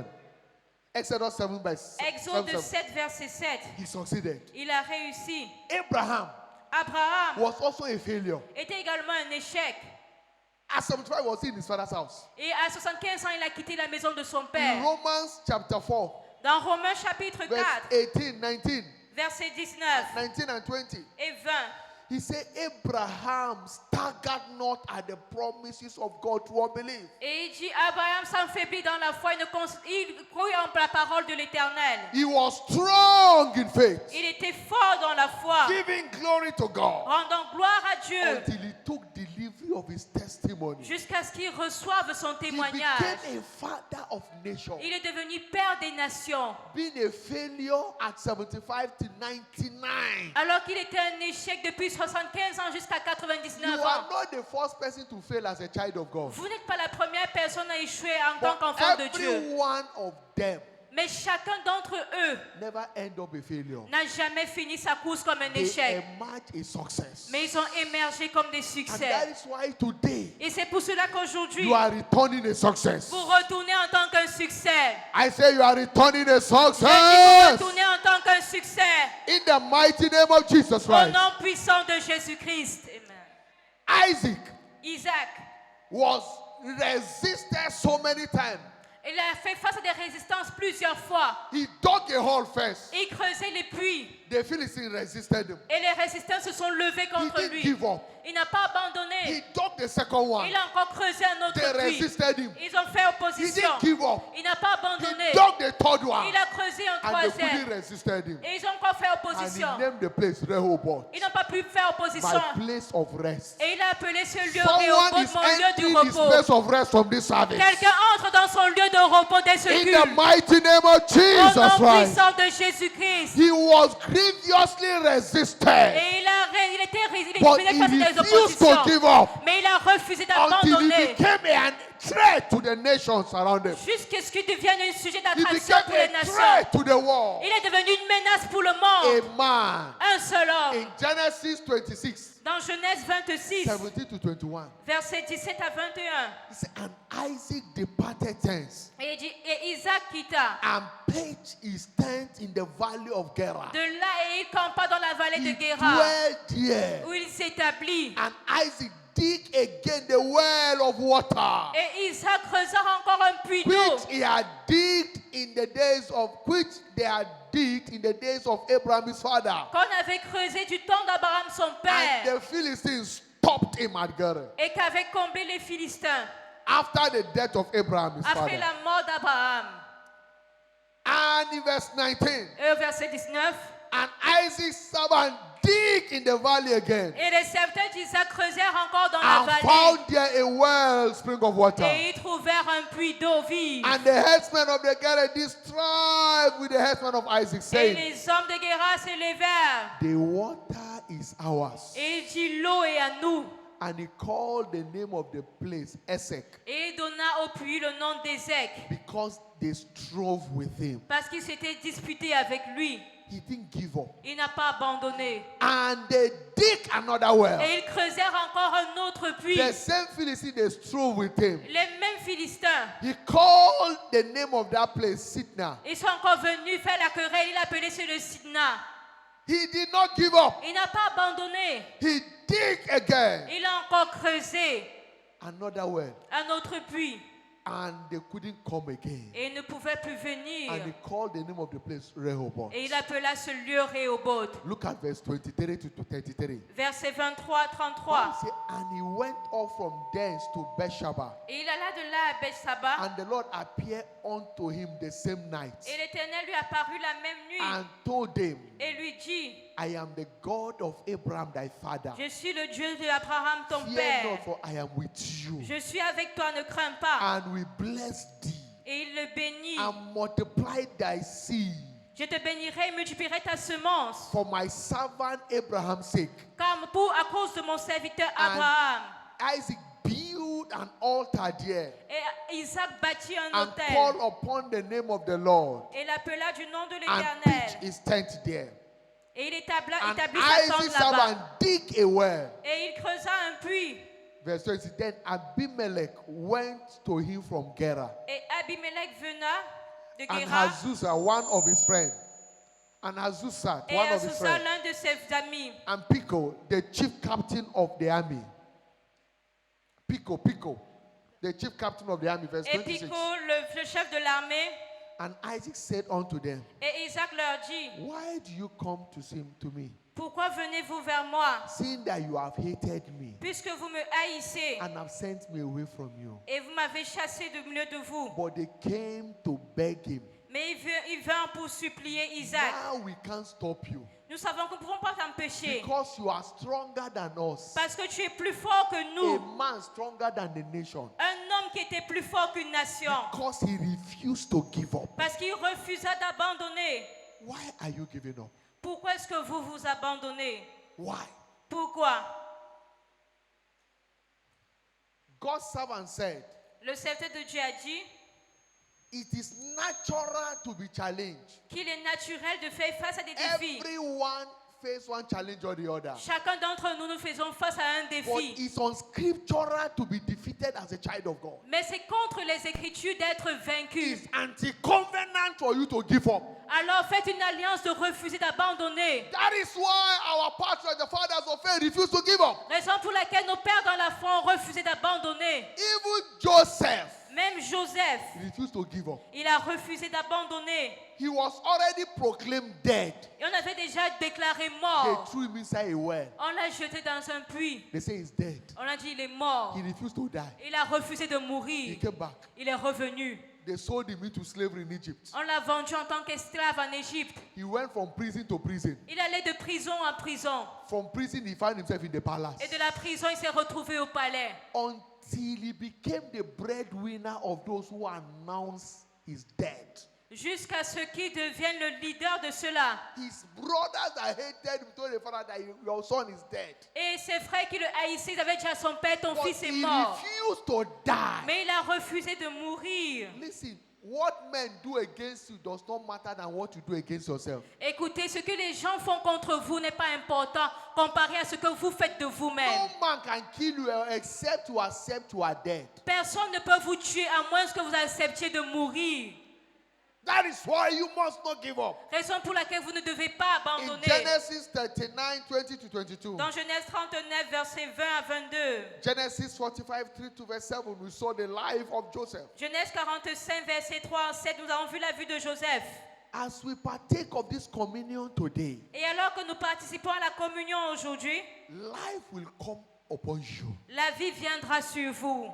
Exodus 7 verse Exode 7. 7, verset 7. He succeeded. Il a réussi. Abraham Abraham was also a failure. était également un échec. At 75 was in his father's house. Et à 75 ans, il a quitté la maison de son In père. Romans chapter 4 Dans Romains chapitre verse 4, 18, 19, verset 19 19 and 20. et 20. He said Abraham staggered not at the promises of God through unbelief. Et il dit, Abraham s'enfaiblit dans la foi, il croyait en la parole de l'Éternel. He was strong in faith, Il était fort dans la foi, giving glory to God rendant gloire à Dieu, until he took delivery of his testimony. jusqu'à ce qu'il reçoive son He témoignage. became a father of nations. Il est devenu père des nations. Being a failure at 75 to 99. Alors qu'il était un échec depuis 75 ans jusqu'à You 99 are ans. not the first person to fail as a child of God. Vous n'êtes pas la première personne à échouer en tant But qu'enfant de Dieu. every one of them Mais chacun d'entre eux never end up a failure. n'a jamais fini sa course comme un They échec. emerge a success. Mais ils ont émergé comme des And that succès. is why today Et c'est pour cela qu'aujourd'hui, you are returning a success. vous retournez en tant qu'un succès. I say you are returning a Je dis vous success. retournez en tant qu'un succès. In the mighty name of Jesus Au Christ. nom puissant de Jésus-Christ. Amen. Isaac Isaac, was resisted so many times. il a fait face à des résistances plusieurs fois. He dug a hole first. Il creusait les puits. The Philistines resisted him. Et les résistants se sont levés He contre didn't lui. give up. Il n'a pas He abandonné. dug the second one. Il a encore creusé un They autre puits. resisted him. Ils ont fait He opposition. didn't give up. Il n'a pas He abandonné. dug the third one. Il a creusé un And they couldn't troisième. resist him. Et ils ont encore fait And he opposition. named the place Rehoboth. Ils n'ont pas pu faire opposition. My place of rest. Et il a appelé ce lieu Someone Rehoboth, is mon lieu du entering his repos. place of rest from this service. Quelqu'un entre dans son lieu de repos dès ce In the culte. mighty name of Au Jesus nom Christ. puissant de Jésus-Christ. He was grievously resisted. Et il But faisait he face à des refused to oppositions. give up Mais il a refusé until he d'abandonner. became a threat to the nations around him. Jusqu'à ce qu'il devienne un sujet He d'attraction became pour les a nations. threat to the world. Il est devenu une menace pour le monde. A man. Un seul homme. In Genesis 26, Dans Genèse 26, 17 to 21, versets 17 à 21. he said, and Isaac departed thence Et il dit, et Isaac quitta and pitched his tent in the valley of Gerar. de là et il campa dans la vallée He de Guéra, dwelt there. où il s'établit. And Isaac dig again the well of water, Et Isaac creusa encore un puits d'eau which he had digged in the days of which they had digged in the days of Abraham his father. qu'on avait creusé du temps d'Abraham son And père the Philistines stopped him at Gerar et qu'avait comblé les Philistins after the death of Abraham his après father. la mort d'Abraham. And in verse 19, Et au verset 19, and Isaac's servant dig in the valley again et les serviteurs d'Isaac creusèrent encore dans la and vallée found there a well spring of water. et ils trouvèrent un puits d'eau vive. And the headsmen of the Gerar did strive with the headsmen of Isaac, Et saying, les hommes de Guéra s'élevèrent the water is ours. et il dit l'eau est à nous. And he called the name of the place Esek Et il donna au puits le nom d'Ézek, because they strove with him. parce qu'il s'était disputé avec lui. He didn't give up. Il n'a pas abandonné. And they dig another well. Et ils creusèrent encore un autre puits. The same Philistine they strove with him. Les mêmes Philistins, He called the name of that place Sitna. ils sont encore venus faire la querelle. Il appelait c'est le Sidna. He did not give up. Il n'a pas abandonné. He dig again. Il a encore creusé Another well. un autre puits. And they couldn't come again. Et il ne pouvait plus venir. And he called the name of the place Rehoboth. Et il appela ce lieu Rehoboth. Look at verse 23 to 33. Verset 23 à Bible 33. say, and he went off from thence to Beersheba, Et il alla de là à Bethsaba. and the Lord appeared unto him the same night, Et l'Éternel lui apparut la même nuit. and told him, Et lui dit, I am the God of Abraham thy father. je suis le Dieu d'Abraham ton Fear père. not, for I am with you, Je suis avec toi, ne crains pas. and will bless thee, Et il le bénit. and multiply thy seed Je te bénirai et multiplierai ta semence. for my servant Abraham's sake. Car à cause de mon serviteur Abraham. Isaac built an altar there, Et Isaac bâtit un and autel. called upon the name of the Lord, Et il appela du nom de and pitched l'Éternel. his tent there. Et il établit And sa Isaac tente là-bas. servant dig a well. Et il creusa un puits. Verse 20. Then Abimelech went to him from Gerar, Et Abimelech venait de and Guéra. Azusa, one of his friends, and Azusa, Et one of his Azusa, friends, l'un de ses amis. and Pico, the chief captain of the army. Pico, the chief captain of the army. Verse Et 26. Pico, le chef de l'armée. And Isaac said unto them, Et Isaac leur dit, why do you come to me, pourquoi venez-vous vers moi, seeing that you have hated me puisque vous me haïssez and have sent me away from you? et vous m'avez chassé du milieu de vous? But they came to beg him. Mais il vint pour supplier Isaac. Now we can't stop you, Nous savons que nous ne pouvons pas t'empêcher because you are stronger than us. parce que tu es plus fort que A nous. man stronger than the nation, Un homme qui était plus fort qu'une nation because he refused to give up. parce qu'il refusa d'abandonner. Why are you giving up? Pourquoi est-ce que vous vous abandonnez? Why? Pourquoi? God's servant said, Le serviteur de Dieu a dit it is natural to be challenged. qu'il est naturel de faire face à des défis. Everyone face one challenge or the other. Chacun d'entre nous, nous faisons face à un But défi. it's unscriptural to be defeated as a child of God. Mais c'est contre les Écritures d'être vaincu. It's anti-covenant for you to give up. Alors faites une alliance de refuser d'abandonner. That is why our patriarchs, the fathers of faith, refused to give up. Raison pour laquelle nos pères dans la foi ont refusé d'abandonner. Even Joseph Même Joseph, refused to give up. il a refusé d'abandonner. He was already proclaimed dead. Et on avait déjà déclaré They mort. threw him inside a well. On l'a jeté dans un puits. They say he's dead. On a dit il est mort. He refused to die. Il a refusé de He mourir. came back. Il est revenu. They sold him into slavery in Egypt. On l'a vendu en tant qu'esclave en Égypte. He went from prison to prison. Il allait de prison en prison. From prison, he found himself in the palace. Et de la prison, il s'est retrouvé au palais. Until he became the breadwinner of those who announced he's dead. Jusqu'à ce qu'il devienne le leader de cela. His brothers that hated him told the father that your son is dead. Et ses frères qui le haïssaient, ils avaient dit à son père, ton But fils est he mort. refused to die. Mais il a refusé de mourir. Listen, what men do against you does not matter than what you do against yourself. Écoutez, ce que les gens font contre vous n'est pas important comparé à ce que vous faites de vous-même. No man can kill you except to accept you are dead. Personne ne peut vous tuer à moins que vous acceptiez de mourir. That is why you must not give up. Raison pour laquelle vous ne devez pas In abandonner. Genesis 39, 20 to 22. Dans Genèse 39, versets 20 à 22. Genesis 45, 3 to verse 7, we saw the life of Joseph. Genèse 45, verset 3 à 7, nous avons vu la vie de Joseph. As we partake of this communion today, Et alors que nous participons à la communion aujourd'hui, life will come upon you. la vie viendra sur vous.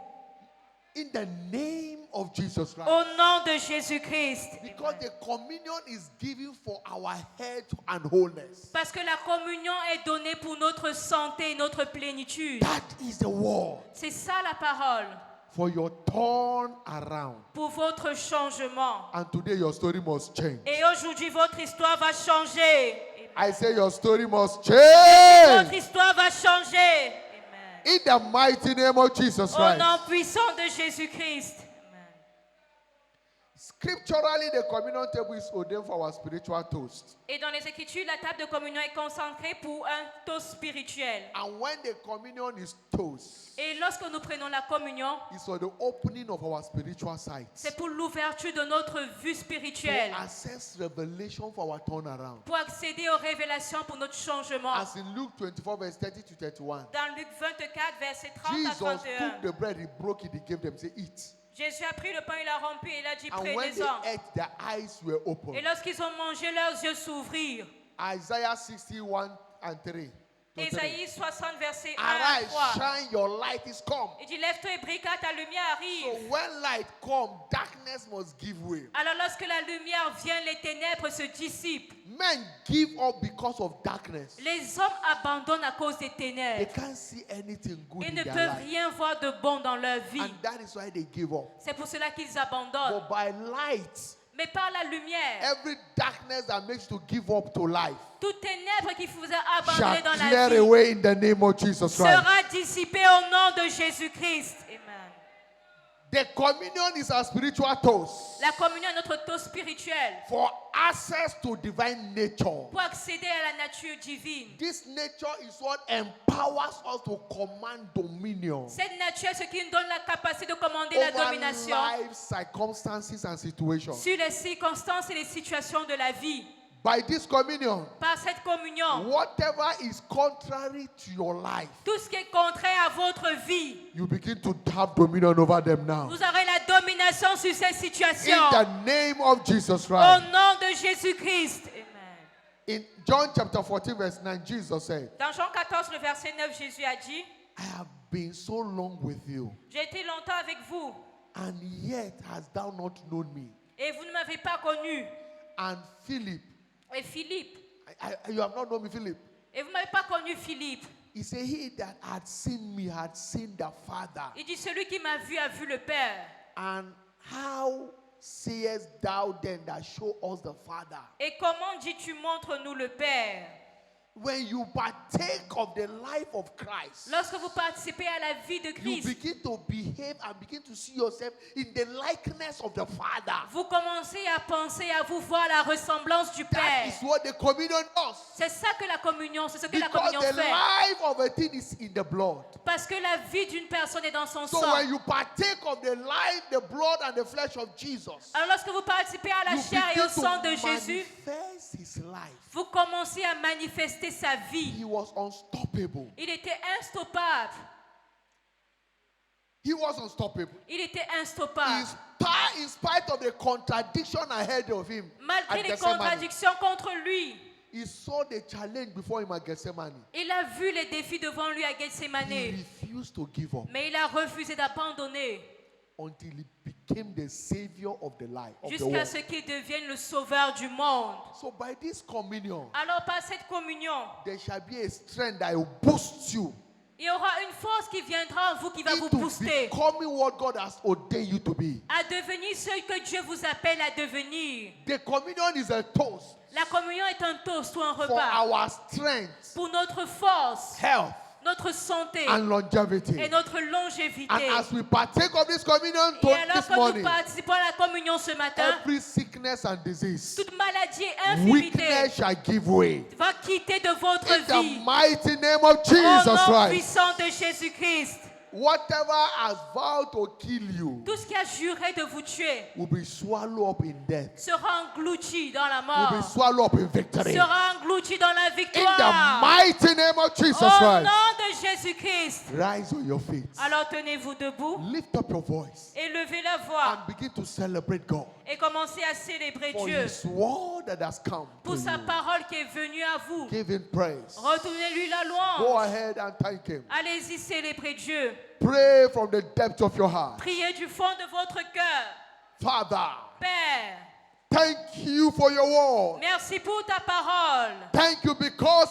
In the name of Jesus Christ. Au nom de Jésus-Christ. Because the communion is given for our health and wholeness. Parce que la communion est donnée pour notre santé et notre plénitude. That is the word C'est ça la parole. for your turn around. Pour votre changement. And today your story must change. Et aujourd'hui, votre histoire va changer. I say your story must Votre change. histoire va changer. Amen. In the mighty name of Jesus Au Christ. nom puissant de Jésus-Christ. Amen. Scripturally, the communion table is ordained for our spiritual toast. Et dans les Écritures, la table de communion est consacrée pour un toast spirituel. And when the communion is toast, Et lorsque nous prenons la communion, it's for the opening of our spiritual sight. c'est pour l'ouverture de notre vue To spirituelle, access revelation for our turnaround. pour accéder aux révélations pour notre changement. As in Luke 24, verse 30 to 31. Dans Luc 24, versets 30 à Jesus 31, took the bread, he broke it, he gave them, say, eat. Jésus a pris le pain, il a rompu et il a dit, And when they prenez-en. ate, their eyes were open. Et lorsqu'ils ont mangé, leurs yeux s'ouvrirent. Isaiah 61 and 3. to 3. Ésaïe 60, verset 1 à Arise, 3. shine, your light is come. Il dit, lève-toi et brille car ta lumière So arrive. when light come, darkness must give way. Alors lorsque la lumière vient, les ténèbres se dissipent. Men give up because of darkness. Les hommes abandonnent à cause des They ténèbres. can't see anything good Ils in ne their peuvent life. rien voir de bon dans leur vie. And that is why they give up. C'est pour cela qu'ils abandonnent. But by light, Mais par la lumière, every darkness that makes you to give up to life toute ténèbre qui vous a shall abandonné dans clear la vie away in the name of Jesus Christ. sera dissipée au nom de Jésus-Christ. Amen. The communion is a spiritual toast La communion est notre taux spirituel for access to divine nature. pour accéder à la nature divine. This nature is what empowers us to command dominion Cette nature, ce qui nous donne la capacité de commander la over domination life circumstances and situations. sur les circonstances et les situations de la vie. By this communion, Par cette communion, whatever is contrary to your life, tout ce qui est contraire à votre vie, you begin to have dominion over them now. vous aurez la domination sur ces situations. In the name of Jesus Au Christ. nom de Jésus-Christ. Amen. In John chapter 14, verse 9, Jesus said, Dans Jean 14, le verset 9, Jésus a dit, I have been so long with you, j'ai été longtemps avec vous and yet hast thou not known me. et vous ne m'avez pas connu. And Philip, Et Philippe, you have not known me, Philip. et vous ne m'avez pas connu Philippe. He said, he that had seen me had seen the Father. Il dit, celui qui m'a vu a vu le Père. And how sayest thou then that show us the Father? Et comment dis-tu, montre-nous le Père? When you partake of the life of Christ, Lorsque vous participez à la vie de you Christ, begin to behave and begin to see yourself in the likeness of the Father. vous commencez à penser, à vous voir la ressemblance du That Père. is what the communion does. C'est ça que la communion, c'est ce que la Because communion the fait. life of a thing is in the blood. Parce que la vie d'une personne est dans son So sang. when you partake of the life, the blood, and the flesh of Jesus, Alors lorsque vous participez à la you chair et au begin sang to de Jésus, manifest his life. vous commencez à manifester sa vie. He was unstoppable. Il était instoppable. He was unstoppable. Il était instoppable. In spite of the contradiction ahead of him, Malgré at les Gethsemane, contradictions contre lui, he saw the challenge before him at Gethsemane. il a vu les défis devant lui à He Gethsemane. refused to give up Mais il a refusé d'abandonner until he became the savior of the life of the jusqu'à world. ce qu'il devienne le sauveur du monde. So by this communion, Alors par cette communion, there shall be a strength that will boost you il y aura une force qui viendra en vous qui va vous into booster becoming what God has ordained you to be. à devenir ce que Dieu vous appelle à devenir. The communion is a toast La communion est un toast ou un for repas our strength, pour notre force, health, notre santé and longevity. et notre longévité. And as we partake of this communion Et alors this que nous morning, participons à la communion ce matin, every sickness and disease, toute maladie et infirmité weakness shall give way. va quitter de votre In the vie. mighty name of Au Jesus nom Christ. puissant de Jésus-Christ. Whatever has vowed to kill you Tout ce qui a juré de vous tuer will be swallowed up in death, sera englouti dans la will be mort, swallowed up in victory. sera englouti dans la In the victoire. mighty name of Jesus Au Christ. nom de Jésus-Christ. Rise on your feet. Alors tenez-vous debout, Lift up your voice élevez la voix and begin to celebrate God et commencez à célébrer for Dieu His word that has come to pour sa you. parole qui est venue à vous. Give Him praise. Retournez-lui la Go louange. ahead and thank Him. Allez-y célébrer Dieu. Pray from the depth of your heart. Priez du fond de votre cœur. Father, Père, thank you for your word. merci pour ta parole. Thank you because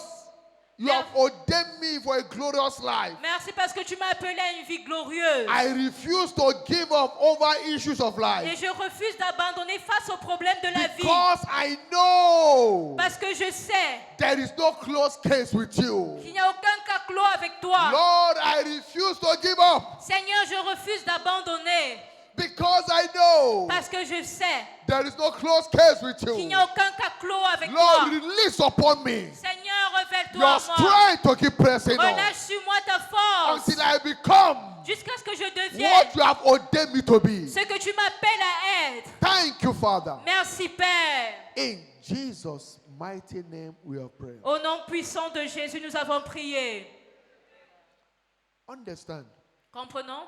you have ordained me for a glorious life. Merci parce que tu m'as appelé à une vie glorieuse. I refuse to give up over issues of Et life je refuse d'abandonner face aux problèmes de la vie. because I know Parce que je sais there is no close case with you. qu'il n'y a aucun cas clos avec toi. Lord, I refuse to give up Seigneur, je refuse d'abandonner because I know parce que je sais there is no close case with qu'il n'y you. a aucun cas clos avec Lord, toi. release upon me Seigneur, révèle-toi your à moi. strength to keep pressing on Relâche sur moi ta force until I become jusqu'à ce que je what devienne you have ordained me to be. ce que tu m'appelles à être. Thank you, Father. Merci, Père. In Jesus' mighty name we have prayed. Au nom puissant de Jésus, nous avons prié. Understand, Comprenons?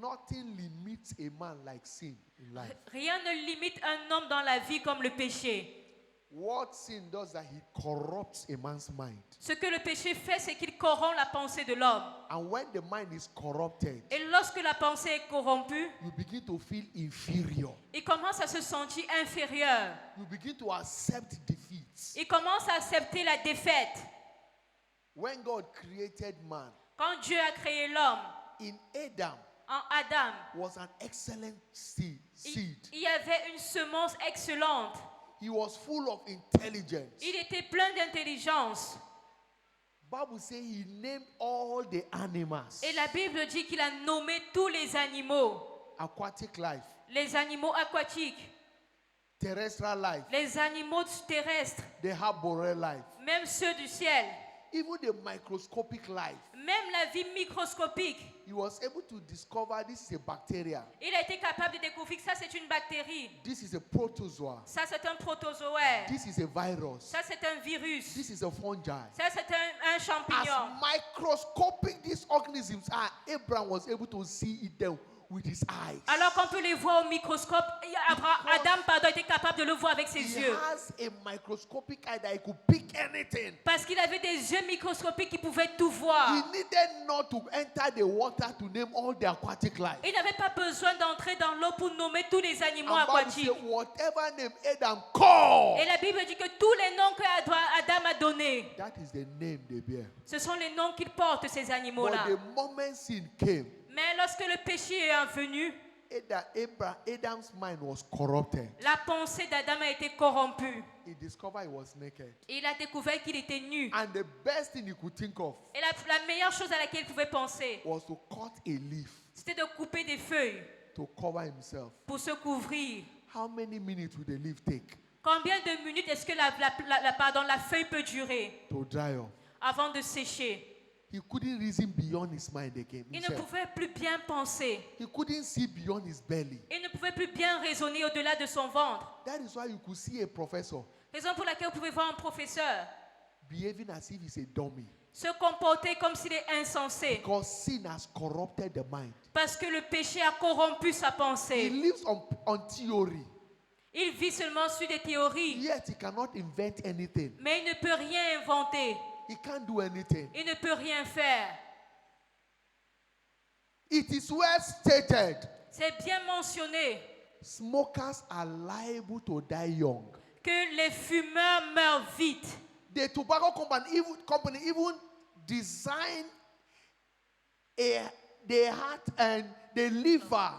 nothing limits a man like sin in life. Rien ne limite un homme dans la vie comme le péché. What sin does that it corrupts a man's mind. Ce que le péché fait, c'est qu'il corrompt la pensée de l'homme. And when the mind is corrupted, Et lorsque la pensée est corrompue, you begin to feel inferior. il commence à se sentir inférieur. You begin to accept defeats. Il commence à accepter la défaite. When God created man, Quand Dieu a créé l'homme, in Adam en Adam, was an excellent seed. il y avait une semence excellente. He was full of intelligence. Il était plein d'intelligence. Bible says he named all the animals. Et la Bible dit qu'il a nommé tous les animaux. Aquatic life, Les animaux aquatiques, terrestrial life, les animaux terrestres, the arboreal life, même ceux du ciel, even the microscopic life. même la vie microscopique. He was able to discover this is a bacteria, Il a été capable de découvrir que ça c'est une bactérie, this is a protozoa, ça c'est un protozoaire, this is a virus, ça c'est un virus, this is a fungi. ça c'est un champignon. As microscopic these organisms are, Abraham was able to see them with his eyes. Alors qu'on peut les voir au microscope, Adam était capable de le voir avec ses He yeux. has a microscopic eye that he could pick anything. Parce qu'il avait des yeux microscopiques qui pouvaient tout voir. He needed not to enter the water to name all the aquatic life. Il n'avait pas besoin d'entrer dans l'eau pour nommer tous les animaux And Bible aquatiques. say, whatever name Adam called, Et la Bible dit que tous les noms que Adam a donnés, that is the name they bear. ce sont les noms qu'ils portent, ces But animaux-là. the moment sin came, Mais lorsque le péché est venu, Adam's mind was corrupted. la pensée d'Adam a été corrompue. He discovered he was naked. Il a découvert qu'il était nu. And the best thing he could think of Et la meilleure chose à laquelle il pouvait penser, was to cut a leaf c'était de couper des feuilles to cover himself. pour se couvrir. How many minutes would the leaf take Combien de minutes est-ce que la feuille peut durer to dry off? avant de sécher? He couldn't reason beyond his mind again. Il ne himself. pouvait plus bien penser. He couldn't see beyond his belly. Il ne pouvait plus bien raisonner au-delà de son ventre. That is why you could see a professor Raison pour laquelle vous pouvez voir un professeur behaving as if he's a dummy. se comporter comme s'il est insensé. Because sin has corrupted the mind. Parce que le péché a corrompu sa He pensée. lives on theory. Il vit seulement sur des théories. Yet he cannot invent anything. Mais il ne peut rien inventer. He can't do anything. Il ne peut rien faire. It is well stated. C'est bien mentionné Smokers are liable to die young. que les fumeurs meurent vite. The tobacco company even designed the heart and the liver,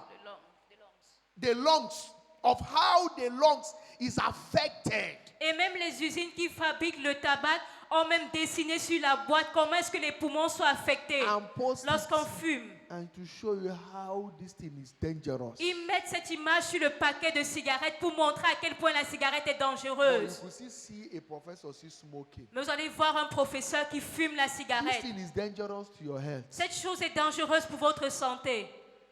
the lungs, of how the lungs is affected. Et même les usines qui fabriquent le tabac ont même dessiné sur la boîte comment est-ce que les poumons sont affectés And post it, lorsqu'on fume. and to show you how this thing is dangerous. Ils mettent cette image sur le paquet de cigarettes pour montrer à quel point la cigarette est But you dangereuse. could still see a professor still smoking. Mais vous allez voir un professeur qui fume la This cigarette. thing is dangerous to your health. Cette chose est dangereuse pour votre santé.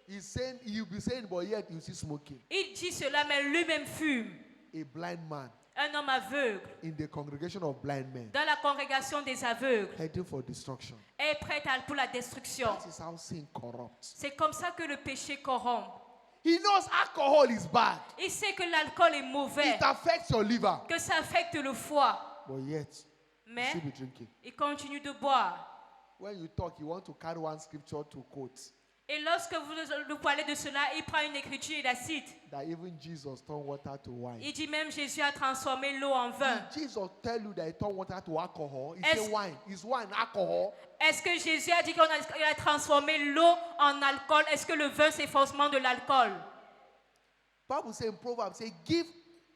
He's saying, you'll be saying, but yet you see smoking. Il dit cela, mais lui-même fume. A blind man Un homme aveugle in the congregation of blind men dans la congrégation des aveugles heading for destruction. est prêt pour la destruction. That is how sin corrupts. C'est comme ça que le péché corrompt. He knows alcohol is bad. Il sait que l'alcool est mauvais, It affects your liver. que ça affecte le foie. But yet, you Mais still be drinking. il continue de boire. When you talk, you want to carry one scripture to quote. Et lorsque vous parlez de cela, il prend une écriture et la cite. That even Jesus turned water to wine. Il dit même Jésus a transformé l'eau en vin. Did Jesus tell you that he turned water to alcohol? He Est-ce- said wine. Is wine alcohol? Est-ce que Jésus a dit qu'il a transformé l'eau en alcool? Est-ce que le vin c'est forcément de l'alcool? Bible says in Proverbs, say, give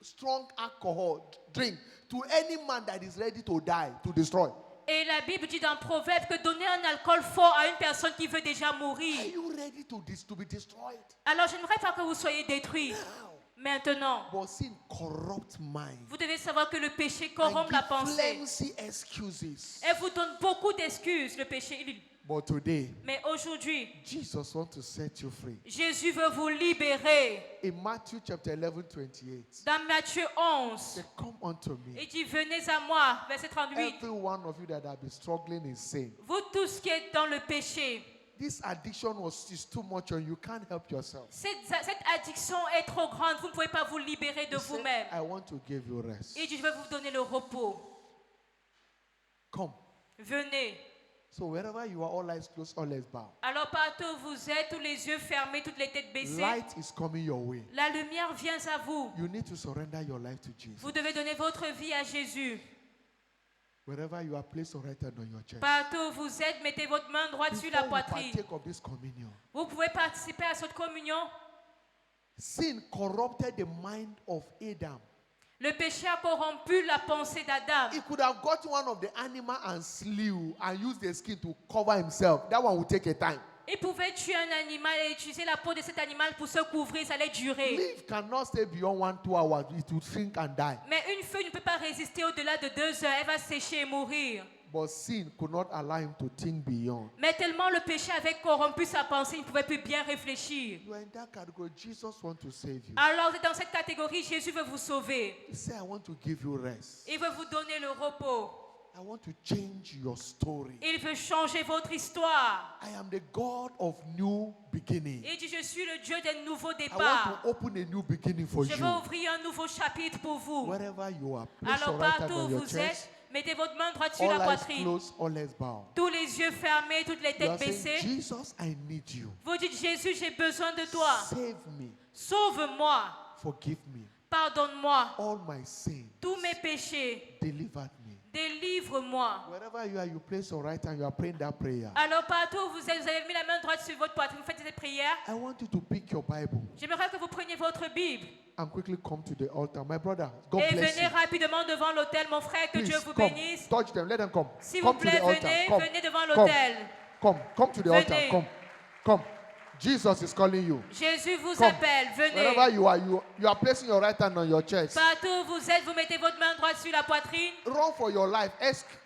strong alcohol drink to any man that is ready to die, to destroy. Et la Bible dit dans Proverbe que donner un alcool fort à une personne qui veut déjà Are mourir. you ready to be destroyed? Alors je n'aimerais pas que vous soyez détruits. Now. Maintenant, But sin corrupt mind. vous devez savoir que le péché And corrompt la give pensée. flimsy excuses. Elle vous donne beaucoup d'excuses, le péché. But today, Mais aujourd'hui, Jesus wants to set you free. Jésus veut vous libérer. In Matthew chapter 11, 28, Dans Matthieu 11, say, come unto me. il dit, venez à moi, verset 38. Every one of you that have been struggling in sin. Vous tous qui êtes dans le péché, This addiction is too much and you can't help yourself. cette addiction est trop grande, vous ne pouvez pas vous libérer de He said, vous-même. I want to give you rest. Il dit, je vais vous donner le repos. Come. Venez. So wherever you are, all eyes closed, all eyes bow. Alors partout où vous êtes, tous les yeux fermés, toutes les têtes baissées, Light is coming your way. la lumière vient à vous. You need to surrender your life to Jesus. Vous devez donner votre vie à Jésus. Wherever you are, place your right hand on your chest. Partout où vous êtes, mettez votre main droite sur la Before you poitrine. partake of this communion, Vous pouvez participer à cette communion. sin corrupted the mind of Adam. Le péché a corrompu la pensée d'Adam. He could have gotten one of the animal and slew and used the skin to cover himself. That one would take a time. Il pouvait tuer un animal et utiliser la peau de cet animal pour se couvrir, ça allait durer. Leaf cannot stay beyond 1-2 hours. It will shrink and die. Mais une feuille ne peut pas résister au-delà de 2 heures, elle va sécher et mourir. But sin could not allow him to think beyond. Mais tellement le péché avait corrompu sa pensée, il ne pouvait plus bien réfléchir. You are in that category. Jesus wants to save you. Alors dans cette catégorie, Jésus veut vous sauver. He said, I want to give you rest. Il veut vous donner le repos. I want to change your story. Il veut changer votre histoire. I am the God of new beginning. Il dit, je suis le Dieu des nouveaux I départs. want to open a new beginning for Je you. veux ouvrir un nouveau chapitre pour vous. Wherever you are, place Alors your right hand partout où on your vous êtes, chest. mettez votre main droite sur All la eyes poitrine. closed, all eyes bow. Tous les yeux fermés, toutes les You têtes are saying, baissées. Jesus, I need you. Vous dites, Jésus, j'ai besoin de toi. Save me. Sauve-moi. Forgive me. Pardonne-moi. All my sins. Tous mes péchés. Deliver me. Délivre-moi. Wherever you are, you place your right hand, you are praying that prayer. Alors partout où vous êtes, vous avez mis la main droite sur votre poitrine, vous faites cette prière. I want you to pick your Bible J'aimerais que vous preniez votre Bible and quickly come to the altar. My brother, God et bless venez you. rapidement devant l'autel, mon frère, que Please, Dieu vous come. bénisse. Touch them. Let them come. S'il vous Come to plaît, the altar. venez, Come. venez devant Come. l'autel. Come to the Venez. altar. Come. Come. Jesus is calling you. Jésus vous Come. appelle, Wherever venez. you are placing your right hand on your chest. Partout où vous êtes, vous mettez votre main droite sur la poitrine. Run for your life.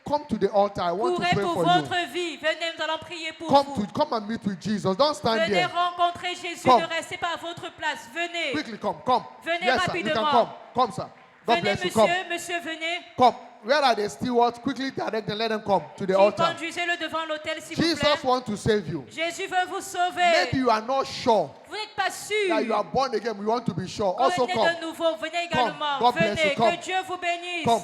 Come to the altar. I want to Courez pray pour for you. votre vie. Venez, nous allons prier pour Come vous. and meet with Jesus. Don't stand Venez there. rencontrer Jésus, Come. ne restez pas à votre place. Venez. Quickly come. Come. Venez Yes, sir. You can rapidement. come. Come, sir. God Venez, bless you. Come. monsieur, venez. Come. Where are the stewards? Quickly direct them. Let them come to the altar. Conduisez-le devant l'autel, s'il vous Jesus plaît. wants to save you. Jésus veut vous sauver. Maybe you are not sure Vous n'êtes pas sûr. that you are born again. We want to be sure. Quand Also vous êtes come. né de nouveau, venez également. God bless Venez, you. Come. que Dieu vous bénisse. Come.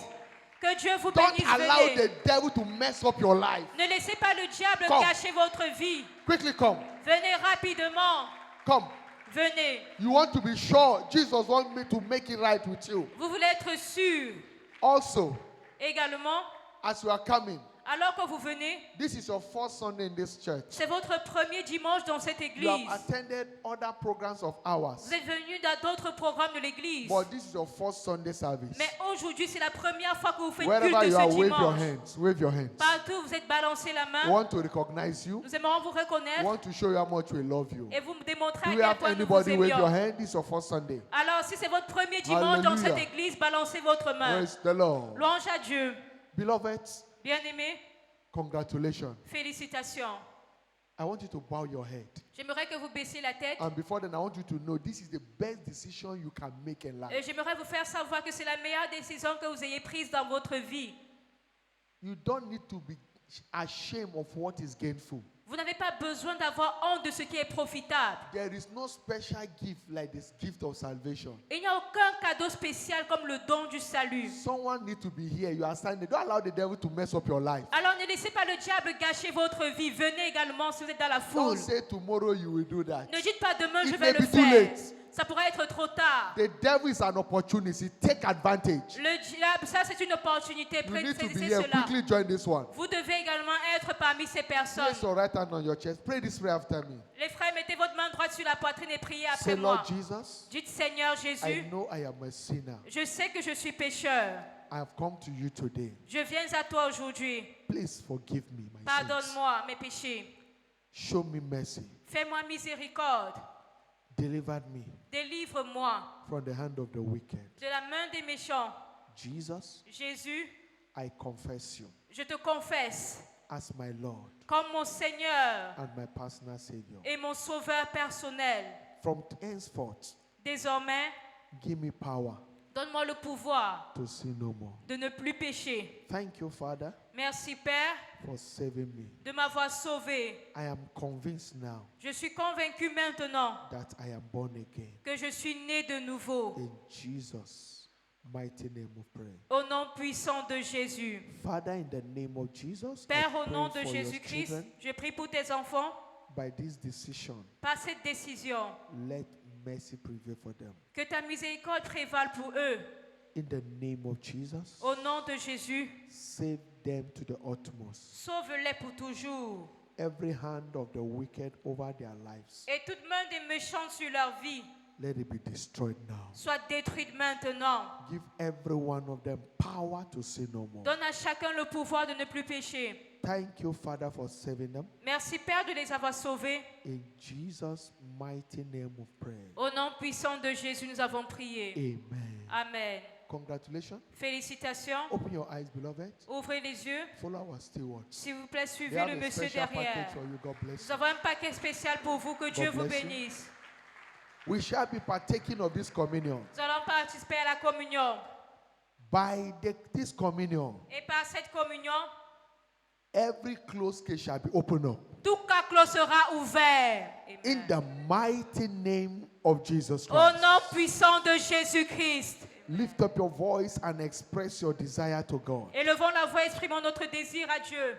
Que Dieu vous Don't bénisse, allow venez. the devil to mess up your life. Ne laissez pas le diable Come. gâcher votre vie. Quickly come. Venez rapidement. Come. Venez. You want to be sure. Jesus wants me to make it right with you. Vous voulez être sûr. Also, Également, as you are coming, alors que vous venez, this is your first Sunday in this church. c'est votre premier dimanche dans cette You église. have attended other programs of ours, Vous êtes venu dans d'autres programmes de l'église. but this is your first Sunday service. Mais aujourd'hui, c'est la première fois que vous faites Wherever culte you ce are, wave your dimanche. hands. Wave your hands. Partout, vous êtes balancé la We main. want to recognize you. Nous aimerons vous We reconnaître want to show you how much we love you. et vous me démontrer Do à we quel have point nous vous anybody wave your aimions. hand? This is your first Sunday. Alors, si c'est votre premier dimanche dans Hallelujah. cette église, balancez votre main. Praise the Lord. Louange à Dieu. Beloved, Bien-aimés, congratulations. félicitations. I want you to bow your head. J'aimerais que vous baissiez la tête. And before then, I want you to know this is the best decision you can make in life. Et j'aimerais vous faire savoir que c'est la meilleure décision que vous ayez prise dans votre vie. You don't need to be ashamed of what is gainful. Vous n'avez pas besoin d'avoir honte de ce qui est profitable. There is no special gift like this gift of salvation. Il n'y a aucun cadeau spécial comme le don du salut. Someone needs to be here. You are standing. Don't allow the devil to mess up your life. Alors ne laissez pas le diable gâcher votre vie. Venez également si vous êtes dans la foule. Don't say tomorrow you will do that. Ne dites pas demain je It vais may le be too faire. late. Ça pourrait être trop tard. The devil is an opportunity. Take advantage. Le diable, ça c'est une opportunité. You need to be Saisissez here. cela. Quickly join this one. Vous devez également être parmi ces personnes. Place your right hand on your chest. Pray this prayer after me. Les frères, mettez votre main droite sur la poitrine et priez Say, après moi. Lord Jesus, Dites Seigneur I Jésus, know I am a sinner. je sais que je suis pécheur. I have come to you today. Je viens à toi aujourd'hui. Please forgive me my sins. Pardonne-moi mes péchés. Show me mercy. Fais-moi miséricorde. Deliver me Délivre-moi from the hand of the wicked. de la main des méchants. Jesus, Jésus, I confess you je te confesse as my Lord comme mon Seigneur and my personal Savior. et mon Sauveur personnel. From henceforth, Désormais, give me power donne-moi le pouvoir to sin no more. de ne plus pécher. Thank you, Father, Merci Père for saving me. de m'avoir sauvé. I am convinced now Je suis convaincu maintenant that I am born again. que je suis né de nouveau. In Jesus' mighty name we pray. Au nom puissant de Jésus. Father, in the name of Jesus, Père, I au pray nom de for your Jésus-Christ, children. je prie pour tes enfants. By this decision, Par cette décision, let mercy prevail for them. que ta miséricorde prévale pour eux. In the name of Jesus, Au nom de Jésus, save them to the utmost. sauve-les pour toujours. Every hand of the wicked over their lives, Et toute main des méchants sur leur vie let it be destroyed now. soit détruite maintenant. Give every one of them power to sin no more. Donne à chacun le pouvoir de ne plus pécher. Thank you, Father, for saving them. Merci Père de les avoir sauvés. In Jesus' mighty name we pray. Au nom puissant de Jésus, nous avons prié. Amen. Amen. Congratulations. Félicitations. Open your eyes, beloved. Ouvrez les yeux. Follow our stewards. S'il vous plaît, They suivez have le a monsieur special derrière. package for you. God bless Nous you. avons un paquet spécial pour vous. Que Dieu vous bless you. bénisse. We shall be partaking of this communion. Nous allons participer à la communion. By this communion, Et par cette communion, every closed case shall be opened up. tout cas clos sera ouvert. In Amen. the mighty name of Jesus Au Christ. nom puissant de Jésus-Christ. Lift up your voice and express your desire to God. Élevons la voix, exprimons notre désir à Dieu.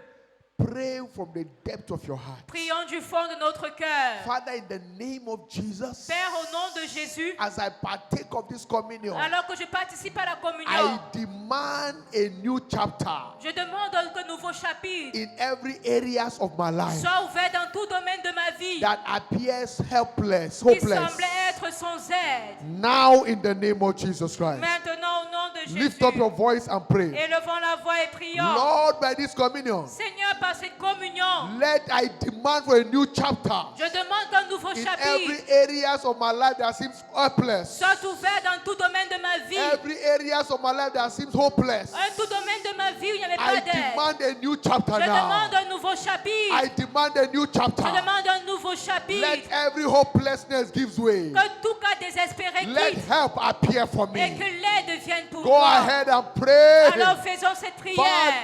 Pray from the depth of your heart. Prions du fond de notre cœur. Father, in the name of Jesus, Père, au nom de Jésus, as I partake of this communion, alors que je participe à la I communion, demand a new chapter je demande un nouveau chapitre in every areas of my life soit ouvert dans tout domaine de ma vie that appears helpless, qui hopeless. semblait être sans aide. Now, in the name of Jesus Christ, Maintenant, au nom de Jésus, lift up your voice and pray. élevons la voix et prions. Lord, by this communion, Seigneur, par cette communion, let I demand for a new chapter je demande qu'un nouveau in chapitre every areas of my life that seems hopeless. soit ouvert dans tout domaine de ma vie. Every areas of my life that seems hopeless. Un tout domaine de ma vie où il n'y avait I pas d'aide. demand a new chapter Je demande now. un nouveau chapitre. I demand a new Je chapter. demande un nouveau chapitre. Let every hopelessness give way. Que tout cas désespéré Let quitte help appear for et que me. l'aide vienne pour Go moi. ahead and pray. Alors faisons cette prière.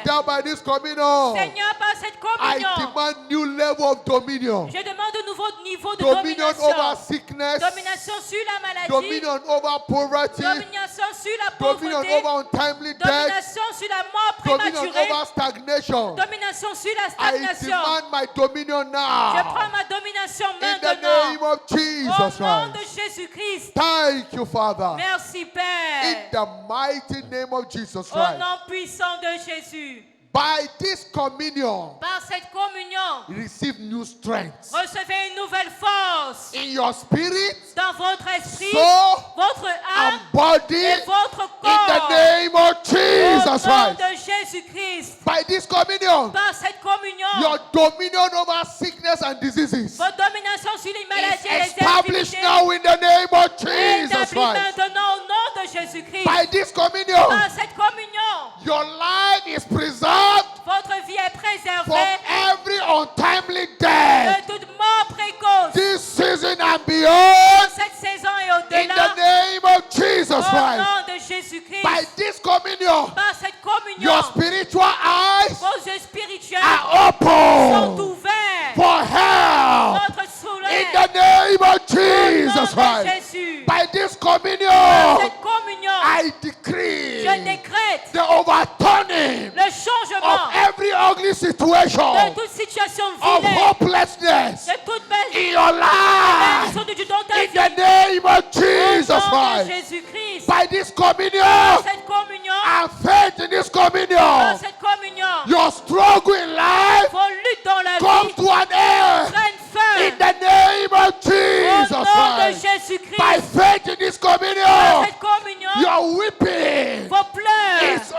Father, by this communion, Seigneur, par cette I communion, demand new level of dominion. je demande un nouveau niveau de Dominion over domination. sickness. Domination sur la maladie. Dominion over poverty. Domination sur la Dominion pauvreté. over untimely death. Domination sur la mort Dominion prématurée. over stagnation. Domination sur la I stagnation. demand my dominion Je now. prends ma domination In the name maintenant. of Au Jesus nom de Christ. Jésus-Christ. Thank you, Father. Merci In Père. the mighty name of Jesus Au Christ. nom puissant de Jésus. By this communion, Par cette communion, receive new strength recevez une nouvelle force in your spirit, dans votre esprit, soul, votre and âme body et votre in the corps. name of Au Jesus nom Christ. de Jésus-Christ. By this communion, Par cette communion, your dominion over sickness and diseases votre domination sur les maladies et is les established infirmités now in the name of est Jesus établie Christ. maintenant au nom de Jésus-Christ. By this communion, Par cette communion, your life is preserved votre vie est from préservée every untimely death de toute mort précoce. this season and Dans beyond cette saison et in the au-delà, name of Jesus au Christ. nom de Jésus-Christ. By this communion, Par cette communion, your spiritual eyes vos yeux spirituels are sont open ouverts. for help Votre soleil, in the name of au Jesus nom de Christ. Jésus. By this Par communion, cette communion, I decree je décrète the overturning le changement of every ugly situation de toute situation of vilaine, hopelessness de toute belle in your life bénédiction du don de ta in vie. the name of Au Jesus nom de Christ. Jésus-Christ. By this Par communion cette communion, and faith in this par communion, cette communion, your struggle in life vos luttes dans la come vie to an end prennent fin. in the name of Au Jesus nom de Christ. By Jésus-Christ. faith in this Par communion, cette communion, your weeping vos pleurs is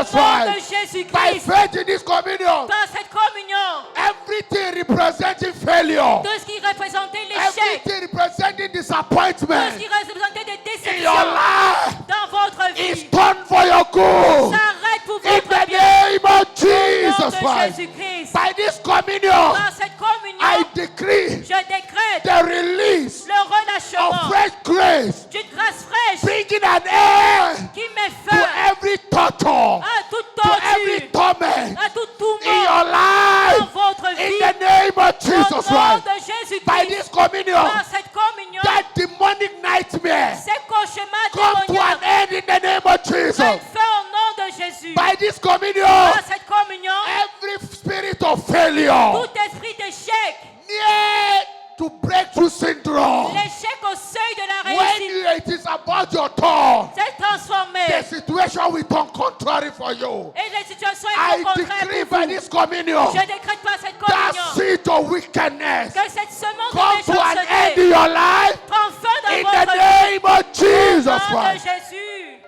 Jesus Au nom de Christ. By Jésus-Christ. faith in this communion, Dans cette communion, everything representing failure, tout ce qui représentait l'échec, everything representing tout ce disappointment qui représentait des in your déceptions life dans votre is vie, done for your good. s'arrête pour In votre the bien. name of Au nom Jesus de Christ. Jésus-Christ. By this communion, Dans cette communion, I decree je décrète the release le relâchement of fresh grace, d'une grâce fraîche bringing an end qui met to fin every torture, à toute to every torture, torment à tout in tourment your dans life. votre In vie. the name of Au Jesus nom Christ. de By Jésus-Christ. this communion, Dans cette communion, that demonic nightmare ces cauchemars come to an démoniaques end in the name of Jesus. prennent fin au nom de Jésus. By this communion, Dans cette communion, every spirit of failure, tout esprit d'échec, near to breakthrough syndrome, l'échec au seuil de la when réussite, it is about your turn, s'est transformé. the situation will turn contrary for you. Et la situation est I au decree contraire by pour this vous. communion, Je décrète par cette that communion seed of wickedness que cette semence come de to an end in méchanceté your life prend fin dans in votre the vie. name of Au Jesus nom de Christ. Jésus.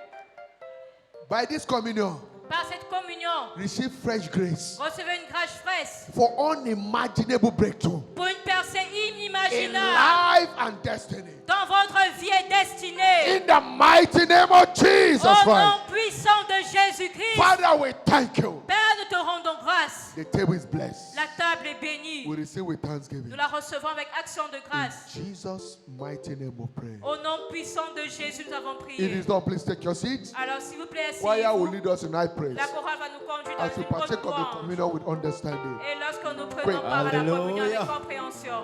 By this communion, Par cette communion, receive fresh grace recevez une grâce fraîche for unimaginable breakthrough pour une percée in inimaginable life and destiny. dans votre vie et destinée. In the mighty name of Jesus Au nom Christ. puissant de Jésus-Christ, Father, we thank you. Père, nous te rendons grâce. The table is blessed. La table est bénie. We receive with thanksgiving. Nous la recevons avec action de grâce. In Jesus' mighty name we pray. Au nom puissant de Jésus, nous avons It prié. is done. Please take your seats. Alors, s'il vous plaît, Choir will asseyez-vous. lead us in night praise La chorale va nous conduire as dans we une partake autre of the louange. communion with understanding. Et lorsque nous Pray. prenons part à la communion avec Alléluia. compréhension.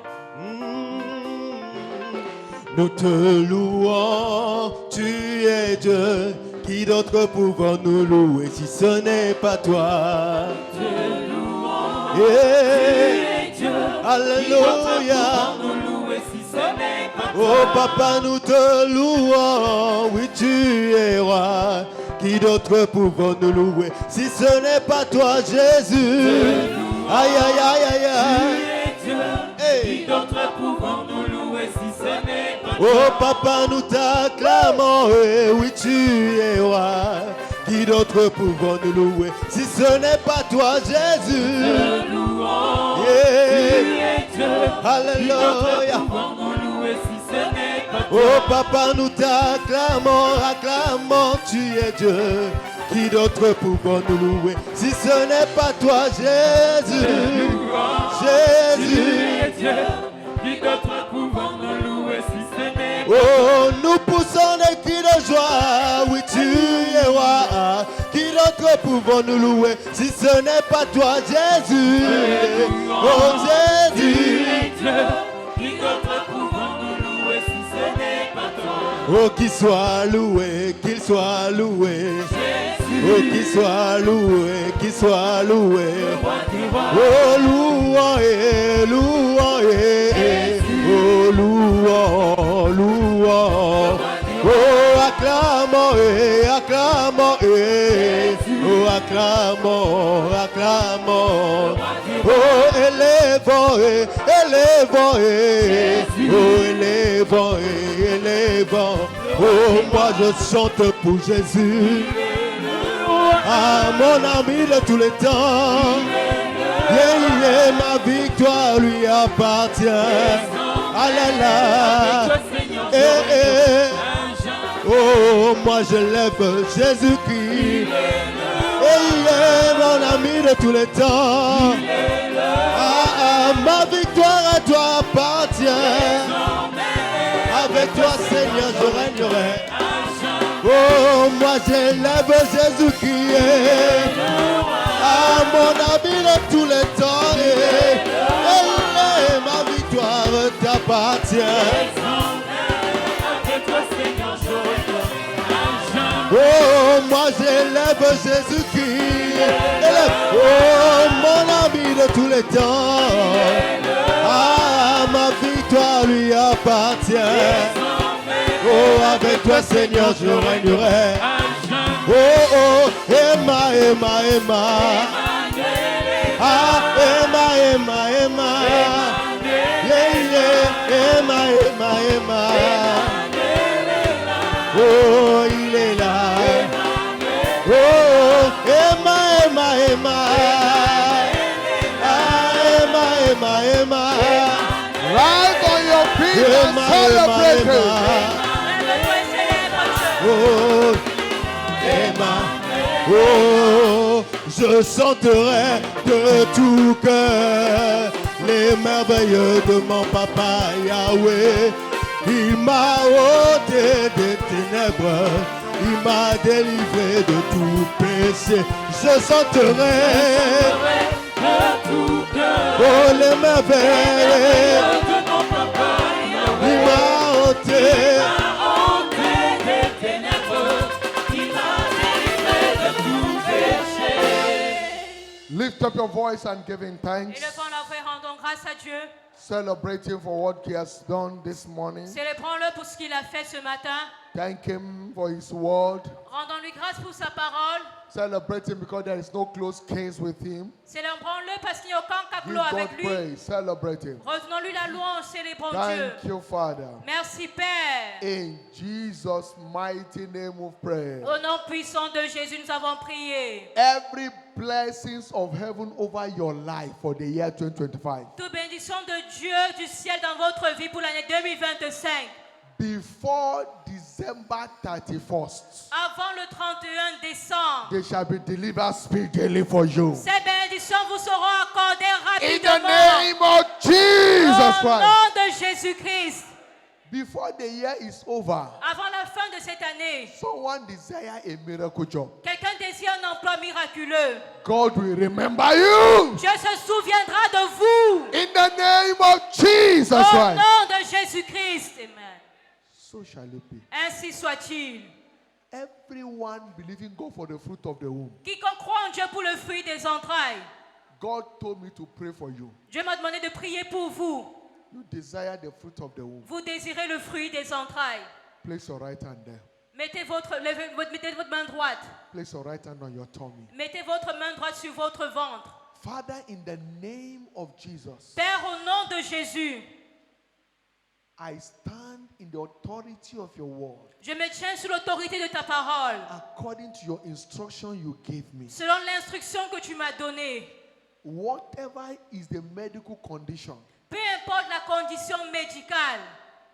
Nous te louons, tu es Dieu. Qui d'autre pouvons nous louer si ce n'est pas toi? Te louons, tu es Dieu. Alléluia. Oh papa, nous te louons, oui tu es roi. Qui d'autre pouvons nous louer si ce n'est pas toi, Jésus? Aïe aïe aïe aïe aïe. Hey. Oh papa, nous t'acclamons, eh, oui tu es roi. Qui d'autre pouvons nous louer si ce n'est pas toi, Jésus? Yeah. Alléluia. Oh papa, nous t'acclamons, acclamons, tu es Dieu. Qui d'autre pouvons nous louer si ce n'est pas toi, Jésus? Jésus. Oh, nous poussons des cris de joie, oui tu es roi. Qui d'autre pouvons nous louer si ce n'est pas toi, Jésus? Oh Jésus. Oh qu'il soit loué, qu'il soit loué. Oh qu'il soit loué, qu'il soit loué. Oh louant et louant et oh louant, louant. Oh acclamons et acclamons et oh acclamons, acclamons. Oh élevons et élevons et oh élevons et élevons. Oh moi je chante pour Jésus. Ah mon ami de tous les temps. Yeah, ma victoire lui appartient. Ah là là. Oh, moi je lève Jésus-Christ. Et il est mon ami de tous les temps. Ah, ma victoire à toi appartient. Avec toi, Seigneur, je régnerai. Oh, moi je lève Jésus-Christ. Ah, mon ami de tous les temps. Et il est ma victoire t'appartient. Oh, moi j'élève Jésus-Christ. Oh, mon ami de tous les temps. Ah, ma victoire lui appartient. Oh, avec toi, Seigneur, je régnerai. Oh, oh, Emma, Emma, Emma. Ah, Emma, Emma, Emma. Yeah, yeah, Emma, Emma, Emma. Oh, il est là. Oh, Celebrate him. Lève-toi et célèbre Dieu. Oh, je chanterai de tout cœur les merveilles de mon papa Yahweh. Il m'a ôté des ténèbres, il m'a délivré de tout péché. Je chanterai de tout cœur oh les merveilles. de mon papa Il Yahweh. m'a ôté. Ôté des ténèbres, il m'a délivré de tout péché. Lift up your voice and give him thanks. Élevons la voix et rendons grâce à Dieu. Celebrate him for what he has done this morning. Célébrons-le pour ce qu'il a fait ce matin. Thank him for his word. Rendons-lui grâce pour sa parole. Celebrate him because there is no close case with him. Célébrons-le parce qu'il n'y a aucun Give caclo God avec lui. praise. Celebrate him. Retenons-lui la louange, célébrons Dieu. Thank you, Father. Merci Père. In Jesus' mighty name of prayer. Au nom puissant de Jésus, nous avons prié. Every blessings of heaven over your life for the year 2025. Toute bénédiction de Dieu du ciel dans votre vie pour l'année 2025. Before December 31st, Avant le 31 décembre, they shall be delivered speedily for you. ces bénédictions vous seront accordées In the rapidement. name of Jesus Au Christ. nom de Jésus-Christ. Before the year is over, Avant la fin de cette année, someone desire a miracle job. quelqu'un désire un emploi miraculeux. God will remember you. Dieu se souviendra de vous. In the name of Jesus Au Christ. nom de Jésus-Christ. Amen. So shall it be. Ainsi soit-il. Everyone believing God for the fruit of the womb. Quiconque croit en Dieu pour le fruit des entrailles. God told me to pray for you. Dieu m'a demandé de prier pour vous. You desire the fruit of the womb. Vous désirez le fruit des entrailles. Place your right hand there. Mettez votre main droite. Place your right hand on your tummy. Mettez votre main droite sur votre ventre. Father, in the name of Jesus, Père, au nom de Jésus, I stand in the authority of your word. je me tiens sous l'autorité de ta parole. According to your instruction you gave me. Selon l'instruction que tu m'as donnée. Whatever is the medical condition, Peu importe la condition médicale.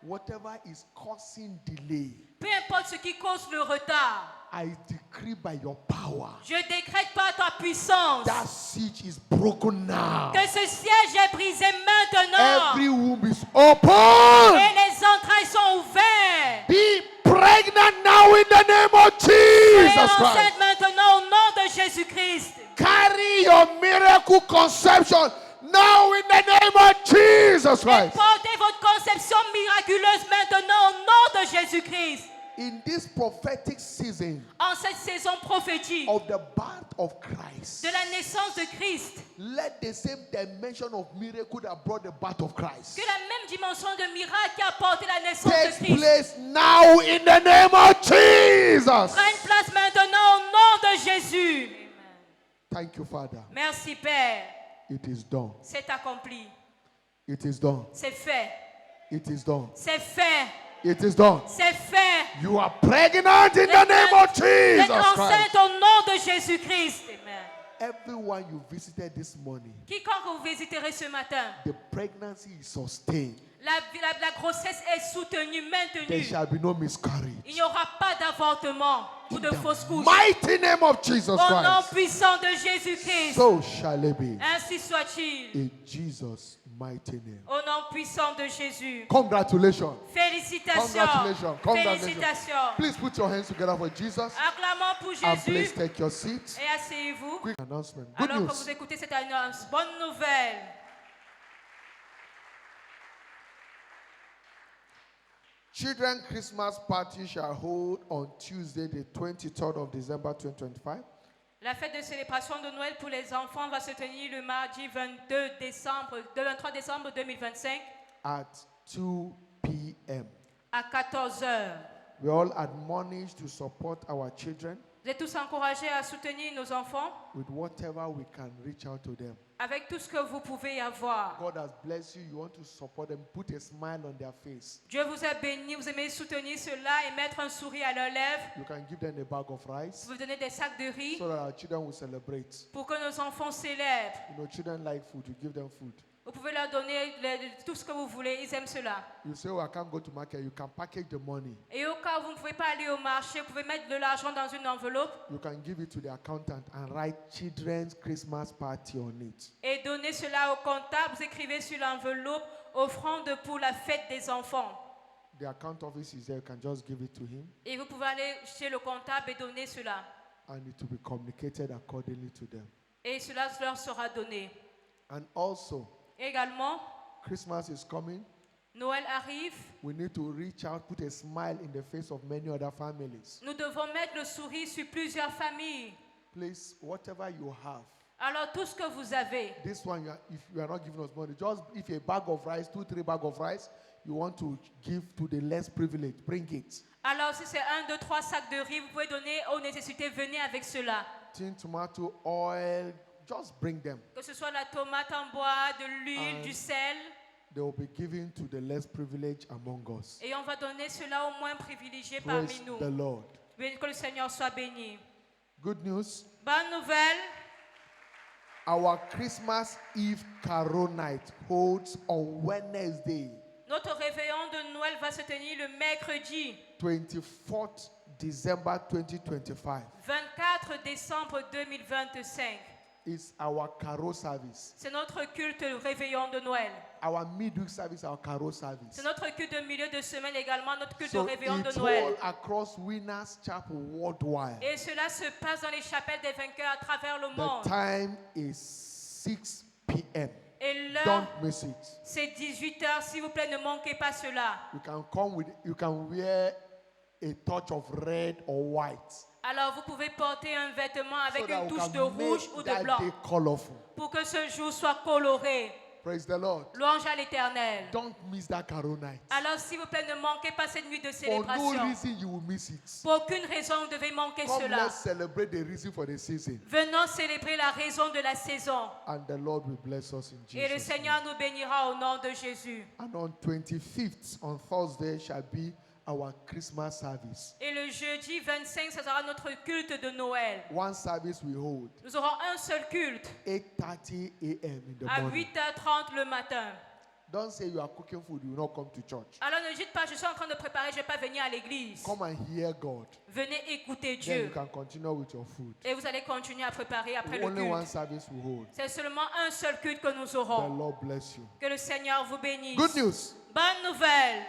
whatever is causing delay, Peu importe ce qui cause le retard. I decree by your power Je décrète par ta puissance that siege is broken now. que ce siège est brisé maintenant. Every womb is open. Et les entrailles sont ouvertes. Be pregnant now in the name of Soyez Jesus Christ. enceinte maintenant au nom de Jésus-Christ. Carry your miracle conception now in the name of Jesus Christ. Portez votre conception miraculeuse maintenant au nom de Jésus-Christ. In this prophetic season En cette saison prophétique of the birth of Christ, de la naissance de Christ, let the same dimension of miracle that brought the birth of Christ que la même dimension de miracle qui a apporté la naissance de take Christ place now in the name of Jesus. prenne place maintenant au nom de Jésus. Amen. Thank you, Father. Merci Père. It is done. C'est accompli. It is done. C'est fait. It is done. C'est fait. It is done. C'est fait. You are pregnant in the name of Vous Jesus êtes enceinte Christ. au nom de Jésus-Christ. Amen. Everyone you visited this morning, Quiconque vous visiterez ce matin, the pregnancy is sustained. la grossesse est soutenue, There maintenue. shall be no miscarriage. Il n'y aura pas d'avortement ou de fausse couche. Mighty name of Jesus Au nom Christ. puissant de Jésus-Christ. So shall it be. Ainsi soit-il. In Jesus' mighty name. Au nom puissant de Jésus. Congratulations. Félicitations. Congratulations. Congratulations. Félicitations. Please put your hands together for Jesus. Acclamons pour And please Jésus. take your seats. Et asseyez-vous. Quick announcement. Good Alors que news. vous écoutez cette annonce, bonne nouvelle. Children Christmas party shall hold on Tuesday, the 23rd of December 2025 La fête de célébration de Noël pour les enfants va se tenir le mardi 23 décembre 2025 at 2 p.m. à 14h. We all admonish to support our children Vous êtes tous encouragés à soutenir nos enfants with whatever we can reach out to them. avec tout ce que vous pouvez avoir. God has blessed you. You want to support them. Put a smile on their face. Dieu vous a béni, vous aimez soutenir cela et mettre un sourire à leurs lèvres. You can give them a bag of rice Vous donnez des sacs de riz so that our children will celebrate. pour que nos enfants célèbrent. You know, children like food. You give them food. Vous pouvez leur donner tout ce que vous voulez, ils aiment cela. You say, oh, I can't go to market. You can package the money. Et au cas où vous ne pouvez pas aller au marché, vous pouvez mettre de l'argent dans une enveloppe You can give it to the accountant and write children's Christmas party on it. et donner cela au comptable. Vous écrivez sur l'enveloppe offrande pour la fête des enfants. The account office is there. You can just give it to him, Et vous pouvez aller chez le comptable et donner cela. and it will be communicated accordingly to them. Et cela leur sera donné. And also, Également, Christmas is coming. Noël arrive. We need to reach out, put a smile in the face of many other families. Nous devons mettre le sourire sur plusieurs familles. Please, whatever you have, Alors tout ce que vous avez, this one, if you are not giving us money, just if a bag of rice, 2-3 bags of rice, you want to give to the less privileged, bring it. alors si c'est 1, 2, 3 sacs de riz, vous pouvez donner aux nécessités, venez avec cela. Tin, tomato, oil, just bring them. Que ce soit la tomate en bois, de l'huile, du sel. They will be given to the less privileged among us. Et on va donner cela aux moins privilégiés Praise parmi nous. the Lord. Que le Seigneur soit béni. Good news. Bonne nouvelle, Our Christmas Eve carol night holds on Wednesday, notre réveillon de Noël va se tenir le mercredi 24th December 2025. 24 décembre 2025. It's our carol service. C'est notre culte réveillon de Noël. Our midweek service, our carol service. C'est notre culte de milieu de semaine également, notre culte So de réveillon de it's Noël. all across Winners Chapel worldwide. Et cela se passe dans les chapelles des vainqueurs à travers le The monde. time is 6 p.m. Et l'heure, Don't miss it. c'est 18h. S'il vous plaît, ne manquez pas cela. You can wear a touch of red or white. Alors, vous pouvez porter un vêtement avec So that une we touche can de rouge make ou de that blanc day colorful. pour que ce jour soit coloré. Praise the Lord. Louange à l'Éternel. Don't miss that carol night. Alors, s'il vous plaît, ne manquez pas cette nuit de For no célébration. reason you will miss it. Pour aucune raison, vous devez manquer Come, cela. let's celebrate the reason for the season. Venons célébrer la raison de la saison. And the Lord will bless us in Et le Jesus' Seigneur nous bénira au nom de Jésus. name. And on 25th, on Thursday, shall be our Christmas service. Et le jeudi 25, ce sera notre culte de Noël. One service we hold, Nous aurons un seul culte 8:30 a.m. in the à morning. 8h30 le matin. Don't say you are cooking food, you will not come to church. Alors ne dites pas, je suis en train de préparer, je ne vais pas venir à l'église. Come and hear God. Venez écouter Then you Dieu. can continue with your food. Et vous allez continuer à préparer après le Only one culte. service we hold. C'est seulement un seul culte que nous The aurons. Lord bless you. Que le Seigneur vous bénisse. Good news. Bonne nouvelle.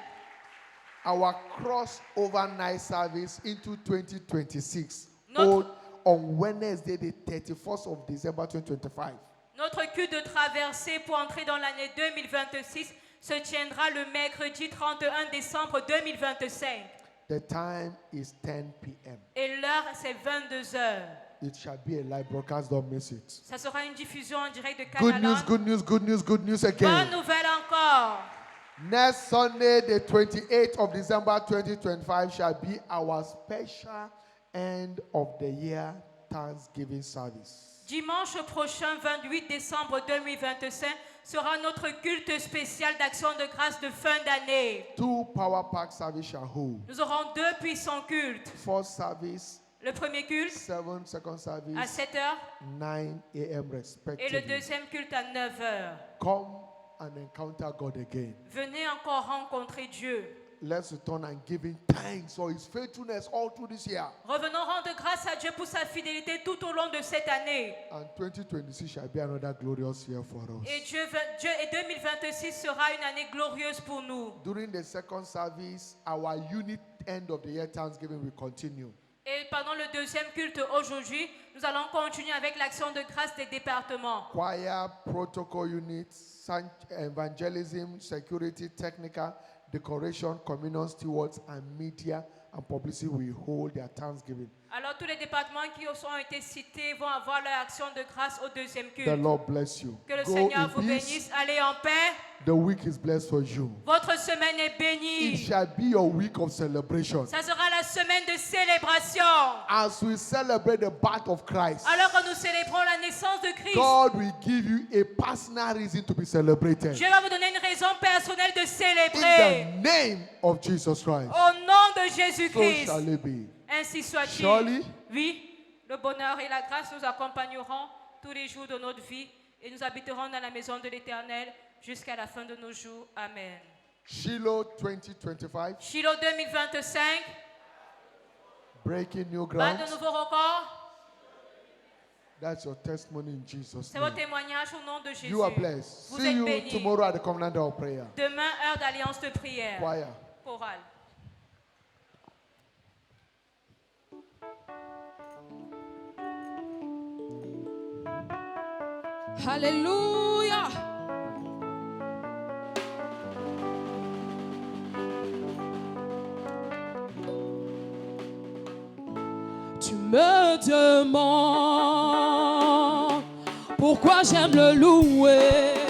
Our crossover night service into 2026 Notre- hold on Wednesday, the 31st of December 2025. Notre culte de traversée pour entrer dans l'année 2026 se tiendra le mercredi 31 décembre 2025. The time is 10 p.m. Et l'heure, c'est 22h. It shall be a live broadcast, don't miss it. Ça sera une diffusion en direct de Good news, Canal. good news, good news, good news Bonne again. nouvelle encore. Next Sunday, the 28th of December 2025, shall be our special end of the year Thanksgiving service. Dimanche prochain, 28 décembre 2025, sera notre culte spécial d'action de grâce de fin d'année. 2 power pack service shall hold. Nous aurons 2 puissants cultes. First service, Le premier culte 7, second à service, 7h 9 a.m. et le respectively. deuxième culte à 9h. Come and encounter God again. Venez encore rencontrer Dieu. Let's return and give him thanks for his faithfulness all through this year. Revenons rendre grâce à Dieu pour sa fidélité tout au long de cette année. And 2026 shall be another glorious year for us. Et 2026 sera une année glorieuse pour nous. During the second service, our unit end of the year Thanksgiving will continue. Et pendant le deuxième culte aujourd'hui, nous allons continuer avec l'action de grâce des départements. Choir, protocol units, evangelism, security, technical, decoration, communion stewards, and media and publicity will hold their Thanksgiving. Alors tous les départements qui ont été cités vont avoir leur action de grâce au deuxième The culte. Lord bless you. Que le Go Seigneur in vous peace. bénisse. Allez en paix. The week is blessed for you. Votre semaine est It bénie. shall be your week of celebration. Ça sera la semaine de célébration. As we celebrate the birth of Christ, Alors que nous célébrons la naissance de Christ, God will give you a personal reason to be celebrated. Dieu va vous donner une raison personnelle de In célébrer. the name of Jesus Christ. Au nom de So Jésus-Christ. shall it be. Ainsi soit-il. Surely, Oui, le bonheur et la grâce nous accompagneront tous les jours de notre vie et nous habiterons dans la maison de l'Éternel jusqu'à la fin de nos jours. Amen. Shiloh 2025. Shiloh 2025, Breaking new pas ground. de nouveaux records. That's your testimony in Jesus' C'est votre name. témoignage au nom de Jésus. You are blessed. Vous See êtes you bénis. tomorrow at the Covenant of Prayer. Demain, heure d'alliance de prière. Choir. Chorale. Alléluia. Tu me demandes pourquoi j'aime le louer.